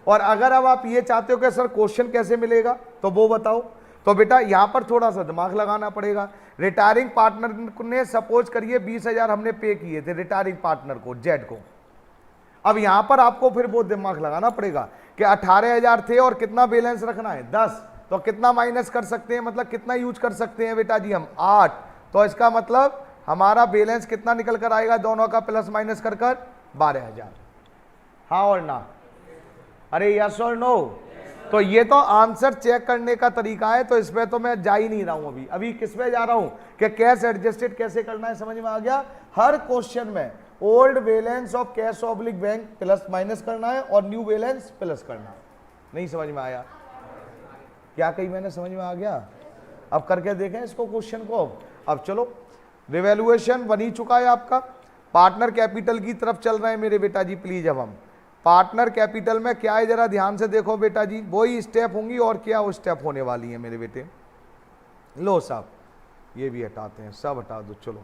और अगर अब आप ये चाहते हो कि सर क्वेश्चन कैसे मिलेगा, तो वो बताओ। तो बेटा यहां पर थोड़ा सा दिमाग लगाना पड़ेगा। रिटायरिंग पार्टनर ने सपोज करिए 20,000 हमने पे किए थे रिटायरिंग पार्टनर को, जेड को। अब यहां पर आपको फिर वो दिमाग लगाना पड़ेगा कि 18,000 थे और कितना बैलेंस रखना है 10, तो कितना माइनस कर सकते हैं, मतलब कितना यूज कर सकते हैं बेटा जी हम 8। तो इसका मतलब हमारा बैलेंस कितना निकल कर आएगा, दोनों का प्लस माइनस कर 12,000। हाँ और ना, अरे यस और नो। तो ये तो आंसर चेक करने का तरीका है, तो इसमें तो मैं जा ही नहीं रहा हूं। अभी किस पे जा रहा हूं कि कैश एडजस्टेड कैसे करना है, समझ में आ गया। हर क्वेश्चन में old balance of cash oblique bank plus minus करना है और न्यू बैलेंस प्लस करना है। नहीं समझ में आया, क्या कही मैंने, समझ में आ गया। अब करके देखें इसको क्वेश्चन को। अब चलो, रिवैल्यूएशन बन ही चुका है आपका, पार्टनर कैपिटल की तरफ चल रहे हैं मेरे बेटा जी। प्लीज अब हम पार्टनर कैपिटल में क्या है जरा ध्यान से देखो बेटा जी, वही स्टेप होंगी और क्या वो स्टेप होने वाली है मेरे बेटे। लो साहब ये भी हटाते हैं, सब हटा दो। चलो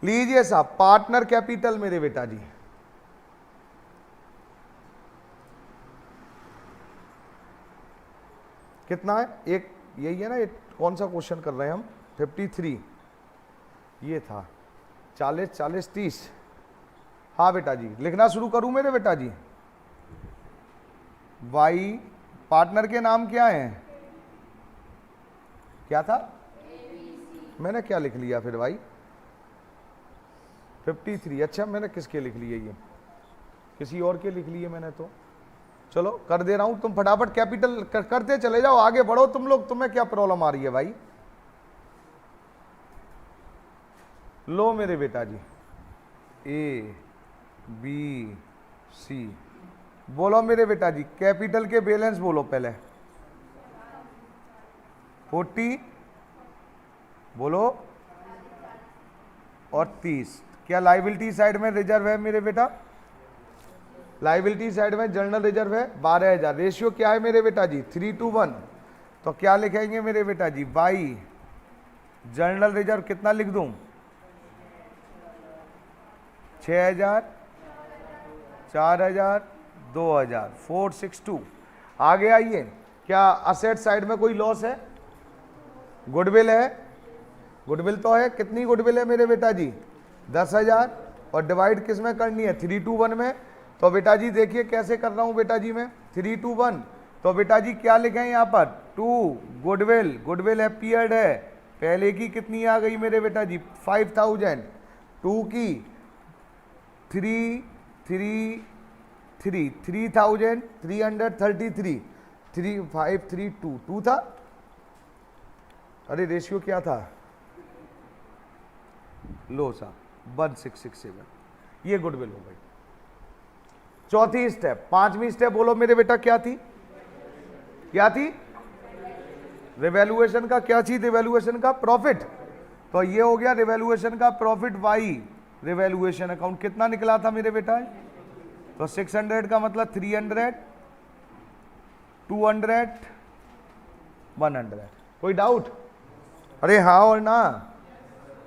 लीजिए साहब, पार्टनर कैपिटल मेरे बेटा जी, कितना है, एक यही है ना, एक कौन सा क्वेश्चन कर रहे हैं हम, 53 ये था, 40 40 30। हाँ बेटा जी, लिखना शुरू करूं मेरे बेटा जी। वाई पार्टनर के नाम क्या हैं, क्या था, मैंने क्या लिख लिया फिर भाई, 53। अच्छा मैंने किसके लिख लिए, ये किसी और के लिख लिए मैंने। तो चलो कर दे रहा हूं, तुम फटाफट कैपिटल करते चले जाओ, आगे बढ़ो तुम लोग, तुम्हें क्या प्रॉब्लम आ रही है भाई। लो मेरे बेटा जी, ए बी सी, बोलो मेरे बेटा जी कैपिटल के बैलेंस बोलो पहले। 40 बोलो और 30। क्या लाइबिलिटी साइड में रिजर्व है मेरे बेटा, लाइबिलिटी साइड में जनरल रिजर्व है 12,000। रेशियो क्या है मेरे बेटा जी, 3:1। तो क्या लिखेंगे मेरे बेटा जी, बाई जनरल रिजर्व कितना लिख दूं, 6,000, 4,000, 2,000, 462। आगे आइए, क्या असेट साइड में कोई लॉस है, गुडविल है, गुडविल तो है, कितनी गुडविल है मेरे बेटा जी 10,000, और डिवाइड किस में करनी है 3:1 में। तो बेटा जी देखिए कैसे कर रहा हूं बेटा जी मैं, 3:1। तो बेटा जी क्या लिखें यहाँ पर, 2 गुडविल, गुडविल अपीयर्ड है, पहले की कितनी आ गई मेरे बेटा जी 5,000, 2 की 3,333, 3,532 था। अरे रेशियो क्या था, लो साहब 1667, ये गुडविल हो गई। चौथी स्टेप, पांचवी स्टेप बोलो मेरे बेटा क्या थी, क्या थी, रिवैल्यूएशन का क्या चीज, रिवैल्यूएशन का प्रॉफिट। तो ये हो गया रिवैल्यूएशन का प्रॉफिट वाई रिवैल्यूएशन अकाउंट, कितना निकला था मेरे बेटा, तो 600 का मतलब 300, 200, 100। कोई डाउट, अरे हाँ और ना।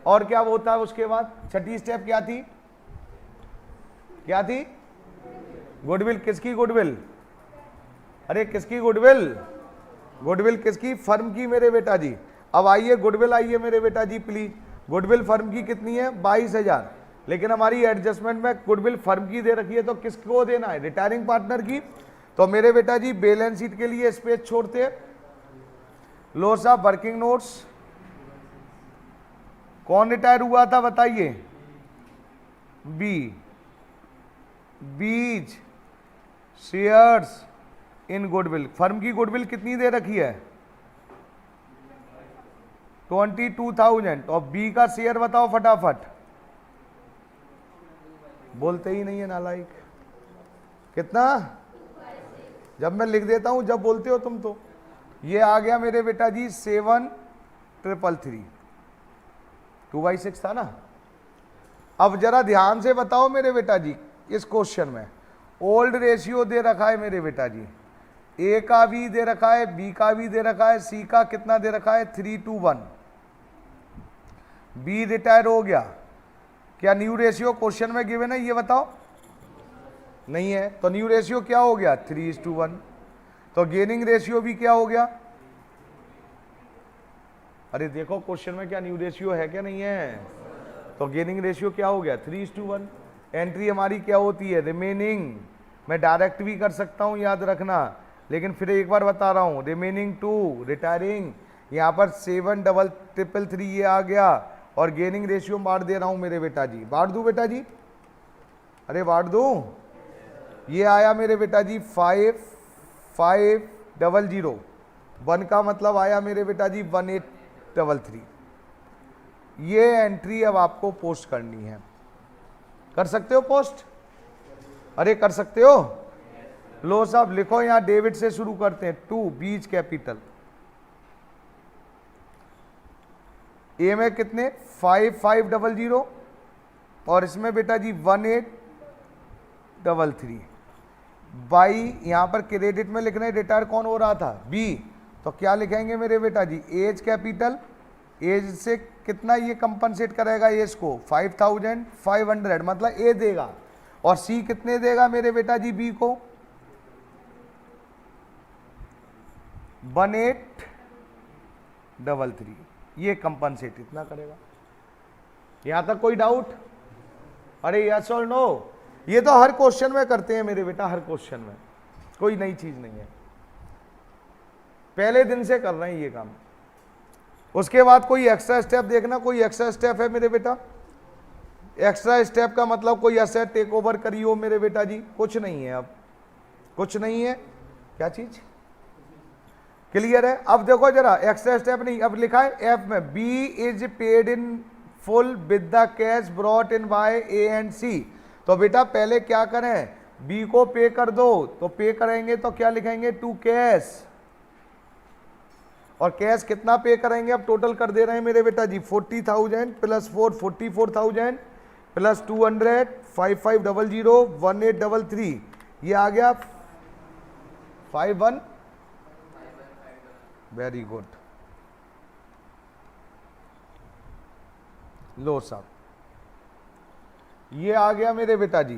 और क्या होता है उसके बाद, छठी स्टेप क्या थी, क्या थी, गुडविल, किसकी गुडविल, अरे किसकी गुडविल, गुडविल किसकी, फर्म की मेरे बेटा जी। अब आइए गुडविल आइए मेरे बेटा जी प्लीज, गुडविल फर्म की कितनी है 22,000, लेकिन हमारी एडजस्टमेंट में गुडविल फर्म की दे रखी है, तो किसको देना है, रिटायरिंग पार्टनर की। तो मेरे बेटा जी बैलेंस शीट के लिए स्पेस छोड़ते हैं, लो साहब वर्किंग नोट्स, कौन रिटायर हुआ था बताइए? बी। बीज शेयर्स इन गुडविल, फर्म की गुडविल कितनी दे रखी है? 22,000। और बी का शेयर बताओ फटाफट, बोलते ही नहीं है नालायक। कितना? जब मैं लिख देता हूं जब बोलते हो तुम तो। ये आ गया मेरे बेटा जी 7,333, 2/6 था ना। अब जरा ध्यान से बताओ मेरे बेटा जी, इस क्वेश्चन में ओल्ड रेशियो दे रखा है मेरे बेटा जी, ए का भी दे रखा है, बी का भी दे रखा है, सी का कितना दे रखा है? 3:1। बी रिटायर हो गया, क्या न्यू रेशियो क्वेश्चन में गिवन है ये बताओ? नहीं है, तो न्यू रेशियो क्या हो गया? 3:1। तो गेनिंग रेशियो भी क्या हो गया? अरे देखो क्वेश्चन में क्या न्यू रेशियो है क्या नहीं है? तो गेनिंग रेशियो क्या हो गया? 3:1। एंट्री हमारी क्या होती है? रिमेनिंग। मैं डायरेक्ट भी कर सकता हूं, याद रखना, लेकिन फिर एक बार बता रहा हूं, रिमेनिंग टू रिटायरिंग। यहां पर 7,333 ये आ गया, और गेनिंग रेशियो बांट दे रहा हूं मेरे बेटा जी। बांट दूं बेटा जी? अरे बांट दूं? ये आया मेरे बेटा जी 5,500। 1 का मतलब आया मेरे बेटा जी 1,833। ये एंट्री अब आपको पोस्ट करनी है। कर सकते हो पोस्ट? अरे कर सकते हो? लो साहब लिखो, यहां डेबिट से शुरू करते हैं। 2 बीज कैपिटल, ए में कितने? 5,500, और इसमें बेटा जी 1,833। बाई यहां पर क्रेडिट में लिखना है, रिटायर कौन हो रहा था? बी। तो क्या लिखेंगे मेरे बेटा जी? एज कैपिटल, एज से कितना ये कंपनसेट करेगा एज को? 5,500, मतलब ए देगा। और सी कितने देगा मेरे बेटा जी बी को? 1,833। ये कंपनसेट इतना करेगा। यहां तक कोई डाउट? अरे यस और नो? ये तो हर क्वेश्चन में करते हैं मेरे बेटा, हर क्वेश्चन में, कोई नई चीज नहीं है, पहले दिन से कर रहे हैं ये काम। उसके बाद कोई एक्स्ट्रा स्टेप देखना, कोई एक्स्ट्रा स्टेप है मेरे बेटा? एक्स्ट्रा स्टेप का मतलब कोई एसेट टेक ओवर करी हो मेरे बेटा जी? कुछ नहीं है, अब कुछ नहीं है। क्या चीज? क्लियर है? अब देखो जरा, एक्स्ट्रा स्टेप नहीं, अब लिखा है एफ में, B is paid in full with the cash brought in by A and C. तो बेटा पहले क्या करें? बी को पे कर दो, तो पे करेंगे तो क्या लिखेंगे? To cash. और कैश कितना पे करेंगे? अब टोटल कर दे रहे हैं मेरे बेटा जी, 40,000 प्लस 4 44,000 प्लस 200 5,500 1,833। ये आ गया 51। Very good. लो साहब ये आ गया मेरे बेटा जी,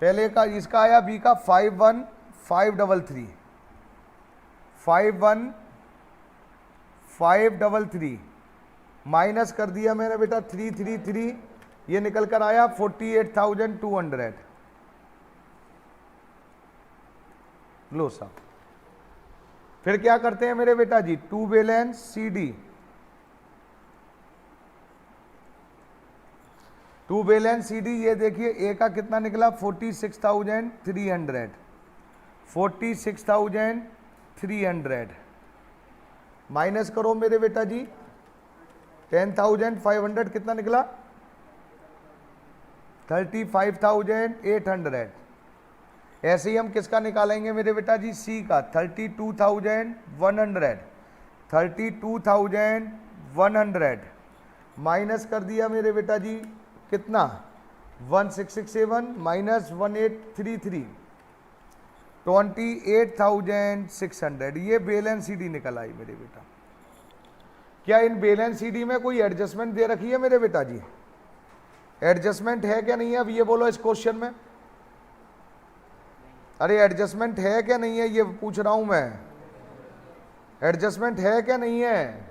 पहले का इसका आया बी का 51,533, 51,533 माइनस कर दिया मेरा बेटा 333, ये निकल कर आया 48,200। लो साहब फिर क्या करते हैं मेरे बेटा जी? To balance C D, to balance C D. ये देखिए ए का कितना निकला? 46,300, 46,300 माइनस करो मेरे बेटा जी 10,500 कितना निकला? 35,800। ऐसे ही हम किसका निकालेंगे मेरे बेटा जी? सी का 32,100, 32,100 माइनस कर दिया मेरे बेटा जी कितना? 1667 माइनस 1833 28,600। ये बैलेंस सीडी निकल आई मेरे बेटा। क्या इन बैलेंस सीडी में कोई एडजस्टमेंट दे रखी है मेरे बेटा जी? एडजस्टमेंट है क्या नहीं है? अब ये बोलो इस क्वेश्चन में, अरे एडजस्टमेंट है क्या नहीं है, ये पूछ रहा हूं मैं। एडजस्टमेंट है क्या नहीं है?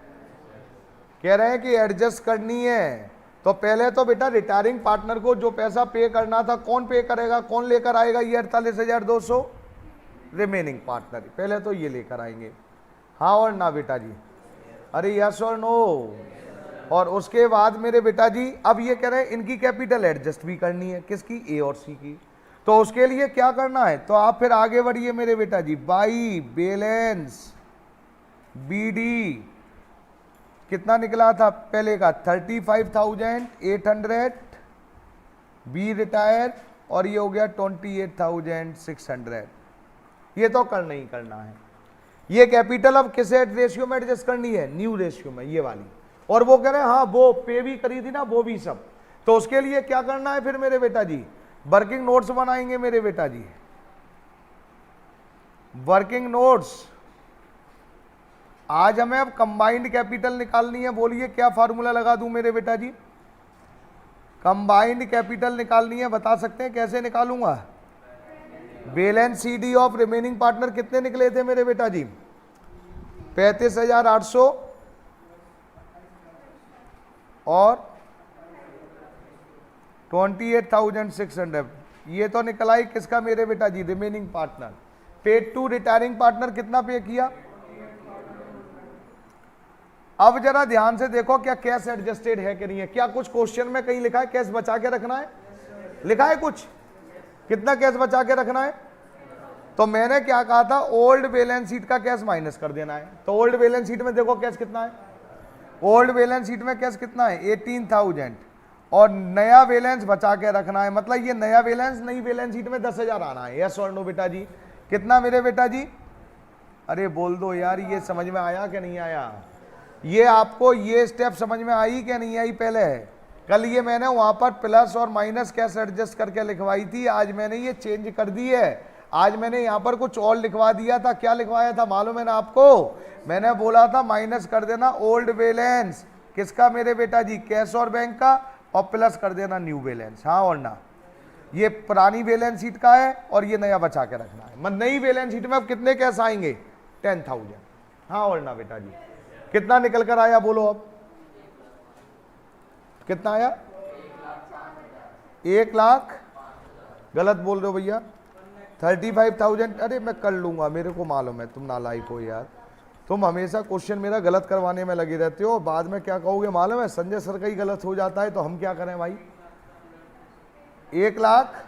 कह रहे हैं कि एडजस्ट करनी है। तो पहले तो बेटा रिटायरिंग पार्टनर को जो पैसा पे करना था कौन पे करेगा, कौन लेकर आएगा? ये 48,200 रिमेनिंग पार्टनर, पहले तो ये लेकर आएंगे। हाँ और ना बेटा जी? अरे यस और नो। और उसके बाद मेरे बेटा जी अब ये कह रहे हैं इनकी कैपिटल एडजस्ट भी करनी है, किसकी, ए और सी की। तो उसके लिए क्या करना है, तो आप फिर आगे बढ़िए मेरे बेटा जी, बाई बैलेंस बीडी कितना निकला था पहले का 35,800, बी रिटायर, और ये हो गया 28,600। ये तो करना ही करना है। ये कैपिटल अब किसे रेशियो में एडजस्ट करनी है, न्यू रेशियो में, ये वाली। और वो कह रहे हैं हाँ वो पे भी करी थी ना, वो भी सब। तो उसके लिए क्या करना है फिर मेरे बेटा जी, वर्किंग नोट्स बनाएंगे मेरे बेटा जी, वर्किंग नोट्स। आज हमें अब कंबाइंड कैपिटल निकालनी है, बोलिए क्या फार्मूला लगा दूं मेरे बेटा जी, कंबाइंड कैपिटल निकालनी है, बता सकते हैं कैसे निकालूंगा। Balance CD of remaining partner कितने निकले थे मेरे बेटा जी, 35,800 और 28,600। ये तो निकला ही किसका मेरे बेटा जी, remaining partner. Paid to retiring partner कितना पे किया। अब जरा ध्यान से देखो क्या कैश एडजस्टेड है कि नहीं है। क्या कुछ क्वेश्चन में कहीं लिखा है कैश बचा के रखना है, लिखा है कुछ, कितना कैश बचा के रखना है। तो मैंने क्या कहा था, ओल्ड बैलेंस शीट का कैश माइनस कर देना है। तो ओल्ड बैलेंस शीट में देखो कैश कितना है, ओल्ड बैलेंस शीट में कैश कितना है 18,000, और नया बैलेंस बचा के रखना है। मतलब ये नया बैलेंस नई बैलेंस शीट में 10,000 आना है। यस और नो बेटा जी, कितना मेरे बेटा जी, अरे बोल दो यार, ये समझ में आया कि नहीं आया, ये आपको ये स्टेप समझ में आई कि नहीं आई। पहले कल ये मैंने वहां पर प्लस और माइनस कैसे एडजस्ट करके लिखवाई थी, आज मैंने ये चेंज कर दी है। आज मैंने यहाँ पर कुछ और लिखवा दिया था। क्या लिखवाया था मालूम है ना आपको, मैंने बोला था माइनस कर देना ओल्ड बैलेंस किसका मेरे बेटा जी, कैश और बैंक का, और प्लस कर देना न्यू बैलेंस। हाँ और ना, ये पुरानी बैलेंस शीट का है और ये नया बचा के रखना है। मतलब नई बैलेंस शीट में अब कितने कैश आएंगे 10,000। हाँ और ना बेटा जी, कितना निकल कर आया बोलो, अब कितना आया 1 लाख, गलत बोल रहे हो भैया 35,000। अरे मैं कर लूंगा, मेरे को मालूम है तुम नालायक हो यार, तुम हमेशा क्वेश्चन मेरा गलत करवाने में लगे रहते हो। बाद में क्या कहोगे मालूम है, संजय सर का ही गलत हो जाता है तो हम क्या करें भाई। 1 लाख,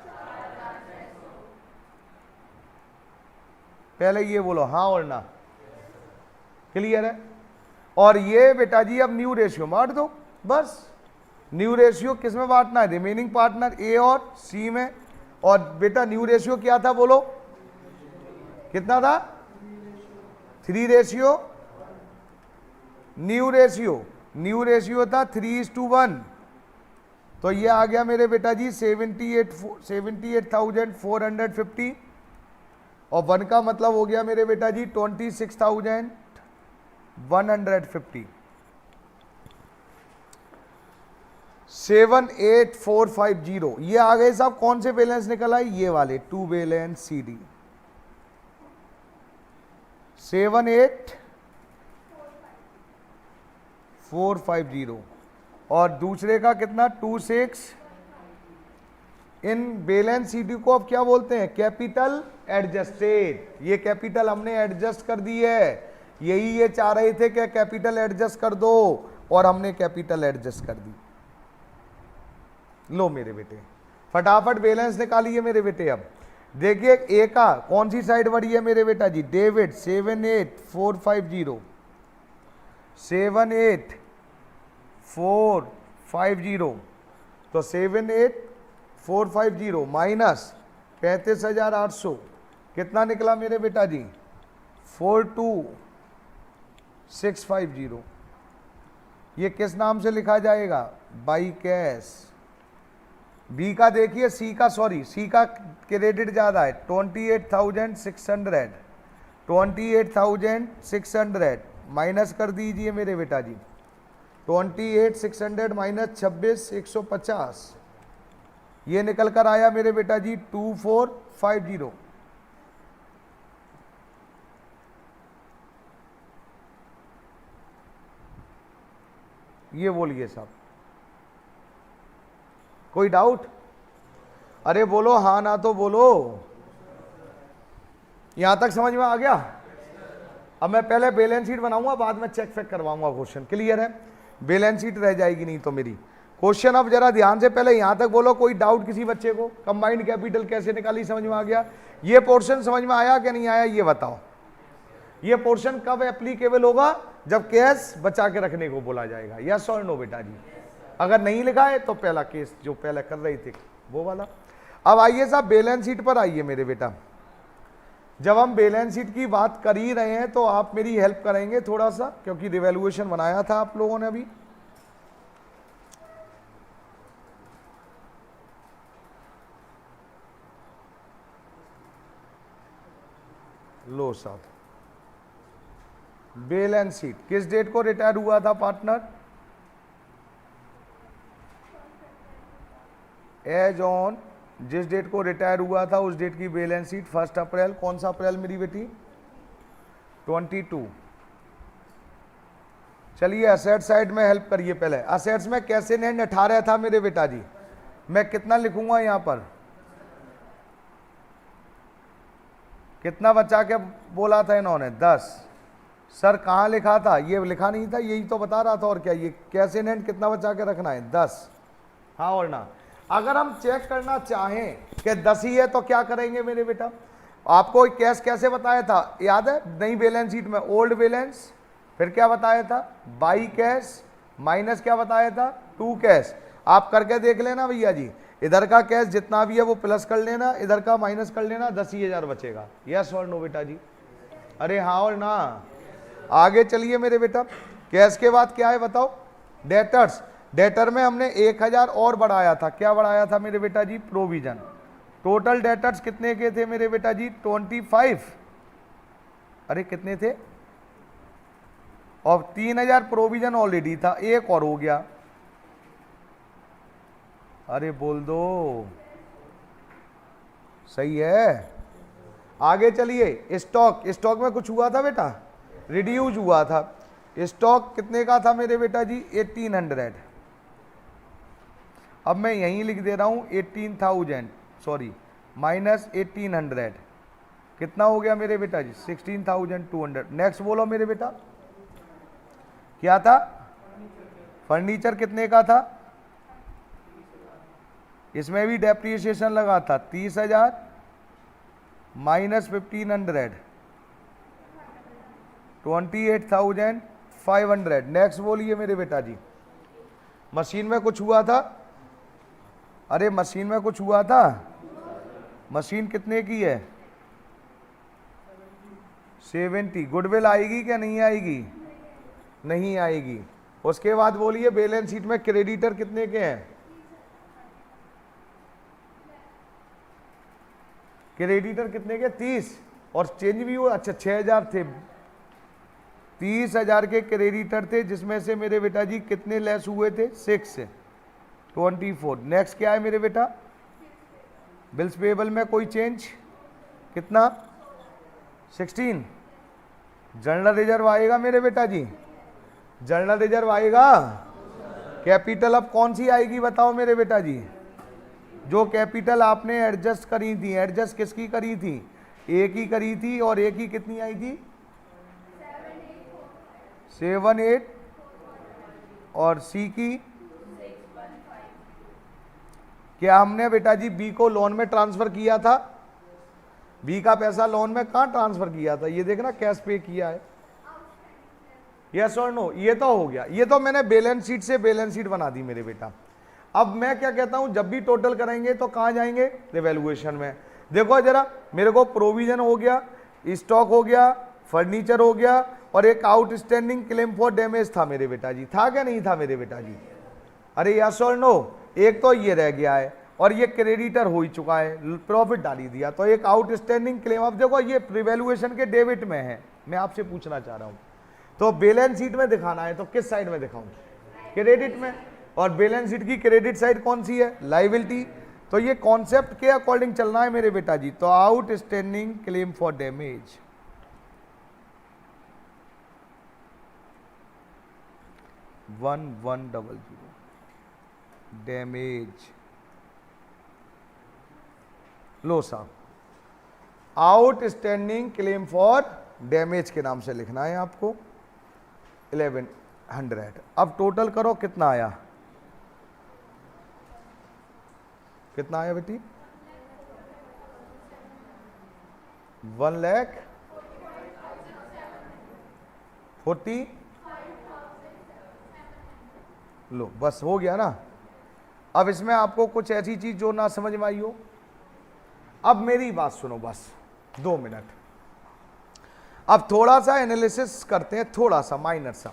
पहले ये बोलो हाँ और ना, क्लियर है। और ये बेटा जी अब न्यू रेशियो बांट दो, बस। न्यू रेशियो किस में बांटना है, रिमेनिंग पार्टनर ए और सी में। और बेटा न्यू रेशियो क्या था बोलो, कितना था 3 रेशियो, न्यू रेशियो था 3:1। तो ये आ गया मेरे बेटा जी 78,450, और 1 का मतलब हो गया मेरे बेटा जी 26,150। 78,450 ये आ गए साहब। कौन से बैलेंस निकल आए, ये वाले 2 बैलेंस सीडी 78,450, और दूसरे का कितना 26। इन बैलेंस सीडी को अब क्या बोलते हैं, कैपिटल एडजस्टेड। ये कैपिटल हमने एडजस्ट कर दी है, यही ये चाह रहे थे कि कैपिटल एडजस्ट कर दो, और हमने कैपिटल एडजस्ट कर दी। लो मेरे बेटे फटाफट बैलेंस निकालिए मेरे बेटे। अब देखिए ए का कौन सी साइड बढ़ी है मेरे बेटा जी, डेबिट 78,450, 78,450। तो 78,450 माइनस 35,800 कितना निकला मेरे बेटा जी 42,650। ये किस नाम से लिखा जाएगा, बाई कैश। बी का देखिए, सी का क्रेडिट ज़्यादा है 28,600, 28,600 माइनस कर दीजिए मेरे बेटा जी, 28,600 माइनस 26,150, ये निकल कर आया मेरे बेटा जी 2450। ये बोलिए साहब, कोई डाउट? अरे बोलो हाँ ना तो बोलो। यहां तक समझ में आ गया? अब मैं पहले बैलेंस शीट बनाऊंगा, बाद में चेक फेक करवाऊंगा क्वेश्चन। क्लियर है? बैलेंस शीट रह जाएगी नहीं तो मेरी। क्वेश्चन अब जरा ध्यान से पहले यहां तक बोलो, कोई डाउट किसी बच्चे को? कंबाइंड कैपिटल कैसे निकाली समझ में आ गया? ये पोर्शन समझ में आया क्या नहीं आया ये बताओ। ये पोर्शन कब एप्लीकेबल होगा? जब कैश बचा के रखने को बोला जाएगा। यस और नो बेटा जी? अगर नहीं लिखा है तो पहला केस जो पहले कर रही थी वो वाला। अब आइए साहब बैलेंस शीट पर आइए मेरे बेटा। जब हम बैलेंस शीट की बात कर ही रहे हैं तो आप मेरी हेल्प करेंगे थोड़ा सा, क्योंकि रिवैल्यूएशन बनाया था आप लोगों ने अभी। लो साहब, बैलेंस शीट किस डेट को रिटायर हुआ था पार्टनर? एज ऑन, जिस डेट को रिटायर हुआ था उस डेट की बैलेंस शीट 1 अप्रैल। कौन सा अप्रैल मेरी बेटी? 22। चलिए असेट साइड में हेल्प करिए। पहले असेट्स में कैसे नेट 18 था मेरे बेटा जी। मैं कितना लिखूंगा यहां पर? कितना बचा के बोला था इन्होंने? 10। सर कहाँ लिखा था? ये लिखा नहीं था, यही तो बता रहा था। और क्या ये कैसे नेट कितना बचा के रखना है? 10। हाँ और ना? अगर हम चेक करना चाहें कि 10 ही है तो क्या करेंगे मेरे बेटा? आपको कैश कैसे बताया था याद है? नई बैलेंस शीट में ओल्ड बैलेंस, फिर क्या बताया था? बाई कैश माइनस क्या बताया था? To cash. आप करके देख लेना भैया जी, इधर का कैश जितना भी है वो प्लस कर लेना, इधर का माइनस कर लेना, 10,000 बचेगा। यस और नो बेटा जी? अरे हाँ और ना? आगे चलिए मेरे बेटा। कैश के बाद क्या है बताओ? डेटर्स। डेटर में हमने 1000 और बढ़ाया था। क्या बढ़ाया था मेरे बेटा जी? प्रोविजन। टोटल डेटर्स कितने के थे मेरे बेटा जी? 25। अरे कितने थे? और 3000 प्रोविजन ऑलरेडी था, एक और हो गया। अरे बोल दो, सही है। आगे चलिए। स्टॉक, स्टॉक में कुछ हुआ था बेटा? रिड्यूस हुआ था। स्टॉक कितने का था मेरे बेटा जी? 1800। अब मैं यहीं लिख दे रहा हूं 18,000, सॉरी माइनस 1800। कितना हो गया मेरे बेटा जी? 16,200। नेक्स्ट बोलो मेरे बेटा। क्या था? फर्नीचर कितने का था? इसमें भी डेप्रिसिएशन लगा था। 30,000 माइनस 1500, 28,500। नेक्स्ट बोलिए मेरे बेटा जी। मशीन में कुछ हुआ था? अरे मशीन में कुछ हुआ था? मशीन कितने की है? 70। गुडविल आएगी क्या नहीं आएगी? नहीं आएगी। उसके बाद बोलिए बैलेंस शीट में क्रेडिटर कितने के हैं? क्रेडिटर कितने के? 30। और चेंज भी हुआ? अच्छा 6000 थे। 30,000 के क्रेडिटर थे, जिसमें से मेरे बेटा जी कितने लेस हुए थे? 6, 24। नेक्स्ट क्या है मेरे बेटा? बिल्स पेबल में कोई चेंज? कितना? 16। जनरल रिजर्व आएगा मेरे बेटा जी? जनरल रिजर्व आएगा। कैपिटल अब कौन सी आएगी बताओ मेरे बेटा जी? जो कैपिटल आपने एडजस्ट करी थी, एडजस्ट किसकी करी थी? ए की करी थी। और ए की कितनी आई थी? 7,8। और सी की? क्या हमने बेटा जी बी को लोन में ट्रांसफर किया था? बी का पैसा लोन में कहां ट्रांसफर किया था? ये देखना कैश पे किया है। यस और नो? ये तो हो गया। ये तो मैंने बैलेंस शीट से बैलेंस शीट बना दी मेरे बेटा। अब मैं क्या कहता हूं, जब भी टोटल करेंगे तो कहां जाएंगे? रिवैल्यूएशन में। देखो जरा, मेरे को प्रोविजन हो गया, स्टॉक हो गया, फर्नीचर हो गया, और एक आउटस्टैंडिंग क्लेम फॉर डैमेज था मेरे बेटा जी। था क्या नहीं था मेरे बेटा जी? अरे यस और नो? एक तो ये रह गया है, और ये क्रेडिटर हो ही चुका है, प्रॉफिट डाल ही दिया। तो एक आउटस्टैंडिंग क्लेम, अब देखो ये रिवैल्यूएशन के डेबिट में है। मैं आपसे पूछना चाह रहा हूं, तो बैलेंस शीट में दिखाना है तो किस साइड में दिखाऊं? क्रेडिट में। और बैलेंस शीट की क्रेडिट साइड कौन सी है? लायबिलिटी। तो ये कॉन्सेप्ट के अकॉर्डिंग चलना है मेरे बेटा जी। तो outstanding claim for damage, $1100 damage. लो साहब, आउटस्टैंडिंग क्लेम फॉर डैमेज के नाम से लिखना है आपको 1100। अब टोटल करो कितना आया, कितना आया बेटी? 1,40,000 लो बस हो गया ना। अब इसमें आपको कुछ ऐसी चीज जो ना समझ में आई हो, अब मेरी बात सुनो बस 2 मिनट। अब थोड़ा सा एनालिसिस करते हैं, थोड़ा सा माइनर सा।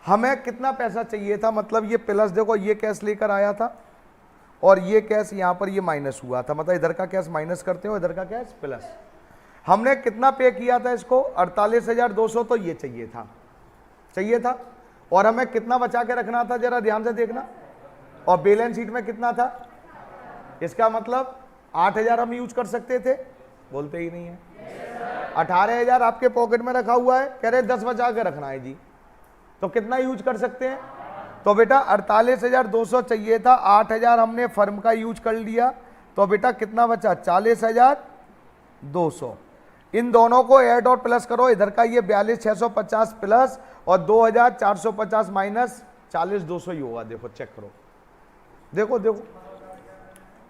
हमें कितना पैसा चाहिए था, मतलब ये प्लस देखो ये कैश लेकर आया था और ये कैश यहां पर ये माइनस हुआ था, मतलब इधर का कैश माइनस करते हो, इधर का कैश प्लस। हमने कितना पे किया था इसको? 48,200 तो ये चाहिए था। और हमें कितना बचा के रखना था, जरा ध्यान से देखना। और बैलेंस शीट में कितना था? इसका मतलब 8,000 हम यूज कर सकते थे, बोलते ही नहीं है। 18,000 आपके पॉकेट में रखा हुआ है, कह रहे 10 बचा के रखना है जी, तो कितना यूज कर सकते हैं? तो बेटा 48,200 चाहिए था, 8,000 हमने फर्म का यूज कर लिया, तो बेटा कितना बचा? 40,200। इन दोनों को ऐड और प्लस करो, इधर का ये 42,650 प्लस और 2,450 माइनस 40,200 ही होगा। देखो चेक करो, देखो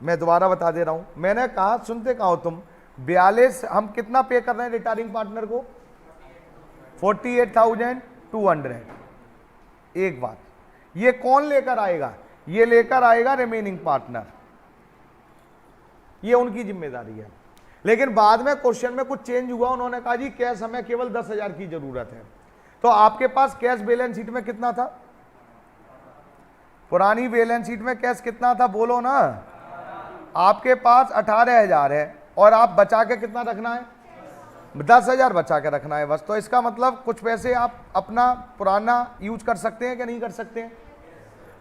मैं दोबारा बता दे रहा हूं। मैंने कहा, सुनते कहा हो तुम? 42 हम कितना पे कर रहे हैं रिटायरिंग पार्टनर को? 48,200। एक बात, ये कौन लेकर आएगा? ये लेकर आएगा रिमेनिंग पार्टनर, ये उनकी जिम्मेदारी है। लेकिन बाद में क्वेश्चन में कुछ चेंज हुआ, उन्होंने कहा जी कैश हमें केवल 10,000 की जरूरत है। तो आपके पास कैश बैलेंस शीट में कितना था? पुरानी बैलेंस शीट में कैश कितना था, बोलो ना। आपके पास 18,000 है और आप बचा के कितना रखना है? 10,000 बचा के रखना है बस। तो इसका मतलब कुछ पैसे आप अपना पुराना यूज कर सकते हैं कि नहीं कर सकते हैं?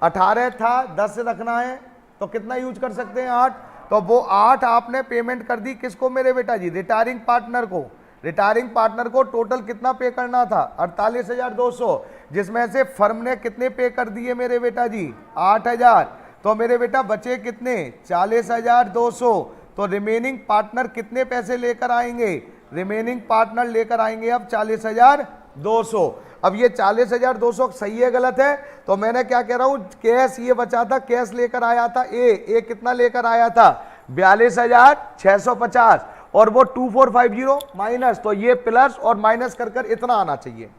18 था, 10 रखना है तो कितना यूज कर सकते हैं? 8। तो वो 8 आपने पेमेंट कर दी किसको मेरे बेटा जी? रिटायरिंग पार्टनर को। रिटायरिंग पार्टनर को टोटल कितना पे करना था? 48,200, जिसमें से फर्म ने कितने पे कर दिए मेरे बेटा जी? 8,000। तो मेरे बेटा बचे कितने? 40,200। तो रिमेनिंग पार्टनर कितने पैसे लेकर आएंगे? रिमेनिंग पार्टनर लेकर आएंगे अब 40,200। अब ये 40,200 सही है गलत है? तो मैंने क्या कह रहा हूं, कैश ये बचा था, कैश लेकर आया था ए कितना लेकर आया था? 42,650 और वो 2450 माइनस, तो ये प्लस और माइनस कर इतना आना चाहिए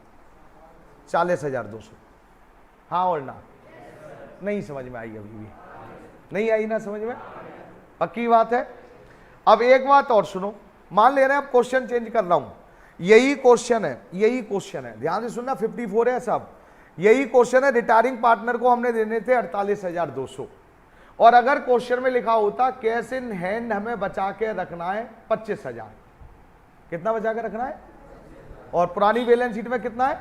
40,200। हाँ और ना? नहीं समझ में आई? अभी भी नहीं आई ना समझ में? पक्की बात है। अब एक बात और सुनो, मान ले रहे हैं अब क्वेश्चन चेंज कर रहा हूं, यही क्वेश्चन है, ध्यान से सुनना। 54 है सब, यही क्वेश्चन है। रिटायरिंग पार्टनर को हमने देने थे 48,200 और अगर क्वेश्चन में लिखा होता कैश इन हैंड हमें बचा के रखना है 25,000, कितना बचा के रखना है? और पुरानी बैलेंस शीट में कितना है?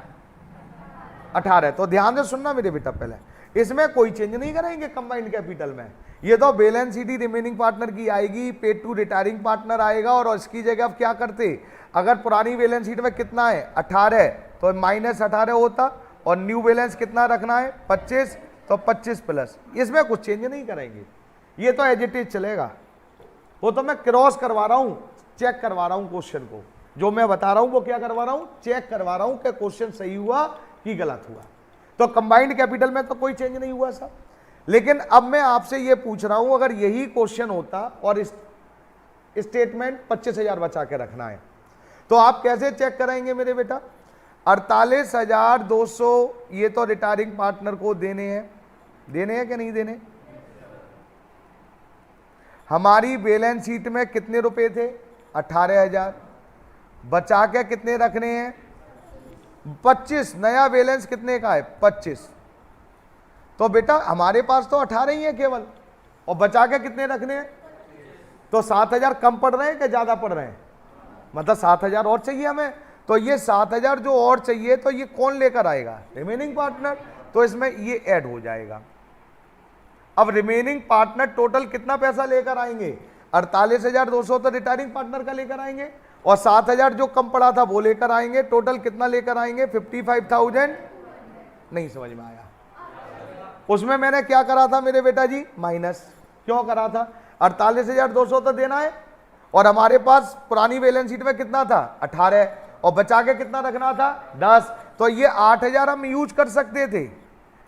18। तो ध्यान से सुनना मेरे बेटा, पहले इसमें कोई चेंज नहीं करेंगे कंबाइंड कैपिटल में। ये तो बैलेंस शीट ही रिमेनिंग पार्टनर की आएगी, पेड टू रिटायरिंग पार्टनर आएगा और इसकी जगह अब क्या करते, अगर पुरानी बैलेंस शीट में कितना है 18 तो माइनस 18 होता और न्यू बैलेंस कितना रखना है 25, तो 25 प्लस। इसमें कुछ चेंज नहीं करेंगे, ये तो एज इट इज चलेगा। वो तो मैं क्रॉस करवा रहा हूं, चेक करवा रहा हूं क्वेश्चन को, जो मैं बता रहा हूं वो क्या करवा रहा हूं, चेक करवा रहा हूं कि क्वेश्चन सही हुआ कि गलत हुआ। तो कंबाइंड कैपिटल में तो कोई चेंज नहीं हुआ साहब। लेकिन अब मैं आपसे ये पूछ रहा हूं, अगर यही क्वेश्चन होता और इस स्टेटमेंट 25,000 बचा के रखना है, तो आप कैसे चेक कराएंगे मेरे बेटा? 48,200 ये तो रिटायरिंग पार्टनर को देने हैं कि नहीं देने? हमारी बैलेंस शीट में कितने रुपए थे? 18,000। बचा के कितने रखने हैं? 25। नया बैलेंस कितने का है? 25। तो बेटा हमारे पास तो 18 ही है केवल, और बचा के कितने रखने हैं? तो 7,000 कम पड़ रहे हैं कि ज्यादा पड़ रहे हैं? मतलब 7,000 और चाहिए हमें। तो ये 7,000 जो और चाहिए तो ये कौन लेकर आएगा? Remaining partner. तो इसमें ये ऐड हो जाएगा। अब रिमेनिंग पार्टनर टोटल कितना पैसा लेकर आएंगे? 48,200 तो रिटायरिंग पार्टनर का लेकर आएंगे और 7,000 जो कम पड़ा था वो लेकर आएंगे। टोटल कितना लेकर आएंगे? 55,000। नहीं समझ में आया? उसमें मैंने क्या करा था मेरे बेटा जी? माइनस। क्यों करा था? 48,200 तो देना है और हमारे पास पुरानी बैलेंस शीट में कितना था? 18। और बचा के कितना रखना था 10। तो ये 8000 हम यूज कर सकते थे,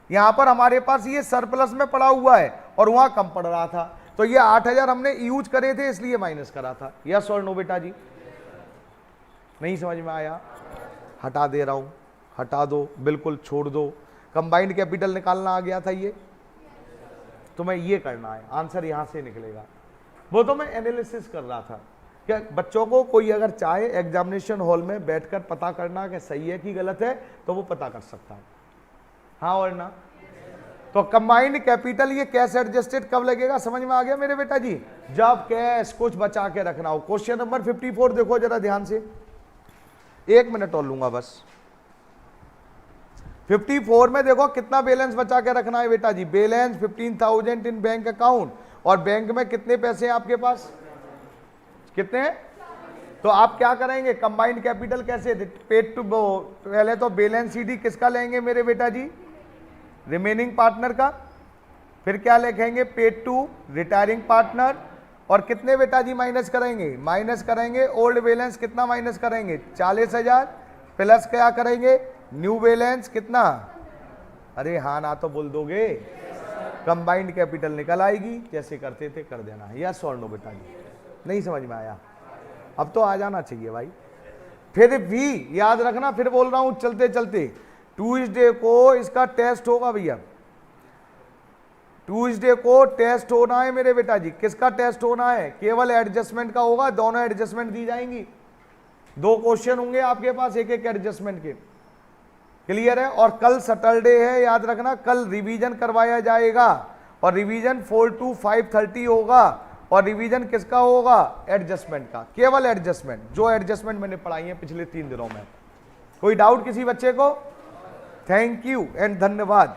यहां पर हमारे पास ये सरप्लस में पड़ा हुआ है और वहां कम पड़ रहा था, तो ये 8000 हमने यूज करे थे इसलिए माइनस करा था। यस और नो बेटा जी? नहीं समझ में आया? हटा दे रहा हूं, हटा दो, बिल्कुल छोड़ दो। कंबाइंड कैपिटल निकालना आ गया था ये, तुम्हें ये करना है, आंसर यहां से निकलेगा। वो तो मैं एनालिसिस कर रहा था कि बच्चों को कोई अगर चाहे एग्जामिनेशन हॉल में बैठकर पता करना कि सही है कि गलत है तो वो पता कर सकता है, हाँ और ना। तो कंबाइंड कैपिटल ये कैश एडजस्टेड कब लगेगा, समझ में आ गया मेरे बेटा जी? जब कैश कुछ बचा के रखना हो। क्वेश्चन नंबर 54 देखो जरा ध्यान से, 1 मिनट और लूंगा बस। 54 में देखो कितना बैलेंस बचा के रखना है बेटा जी। बैलेंस 15,000 इन बैंक अकाउंट, और बैंक में कितने पैसे हैं आपके पास, कितने हैं? तो आप क्या करेंगे, कंबाइंड कैपिटल कैसे, पेड टू, पहले तो बैलेंस सीडी किसका लेंगे मेरे बेटा जी, रिमेनिंग पार्टनर का, फिर क्या लिखेंगे, पेड टू रिटायरिंग पार्टनर, और कितने बेटा जी माइनस करेंगे, माइनस करेंगे ओल्ड बैलेंस, कितना माइनस करेंगे 40,000, प्लस क्या करेंगे न्यू बैलेंस कितना, अरे हाँ ना तो बोल दोगे, कंबाइंड कैपिटल निकल आएगी, जैसे करते थे कर देना। यस और नो बेटा जी? नहीं समझ में आया? अब तो आ जाना चाहिए भाई। फिर भी याद रखना, फिर बोल रहा हूं चलते चलते, ट्यूसडे को इसका टेस्ट होगा भैया, ट्यूसडे को टेस्ट होना है मेरे बेटा जी। किसका टेस्ट होना है, केवल एडजस्टमेंट का होगा, दोनों एडजस्टमेंट दी जाएंगी, 2 क्वेश्चन होंगे आपके पास एक एक एडजस्टमेंट के, क्लियर है। और कल सैटरडे है, याद रखना, कल रिवीजन करवाया जाएगा, और रिवीजन 4 to 5:30 होगा, और रिवीजन किसका होगा, एडजस्टमेंट का, केवल एडजस्टमेंट, जो एडजस्टमेंट मैंने पढ़ाई है पिछले 3 दिनों में। कोई डाउट किसी बच्चे को? थैंक यू एंड धन्यवाद।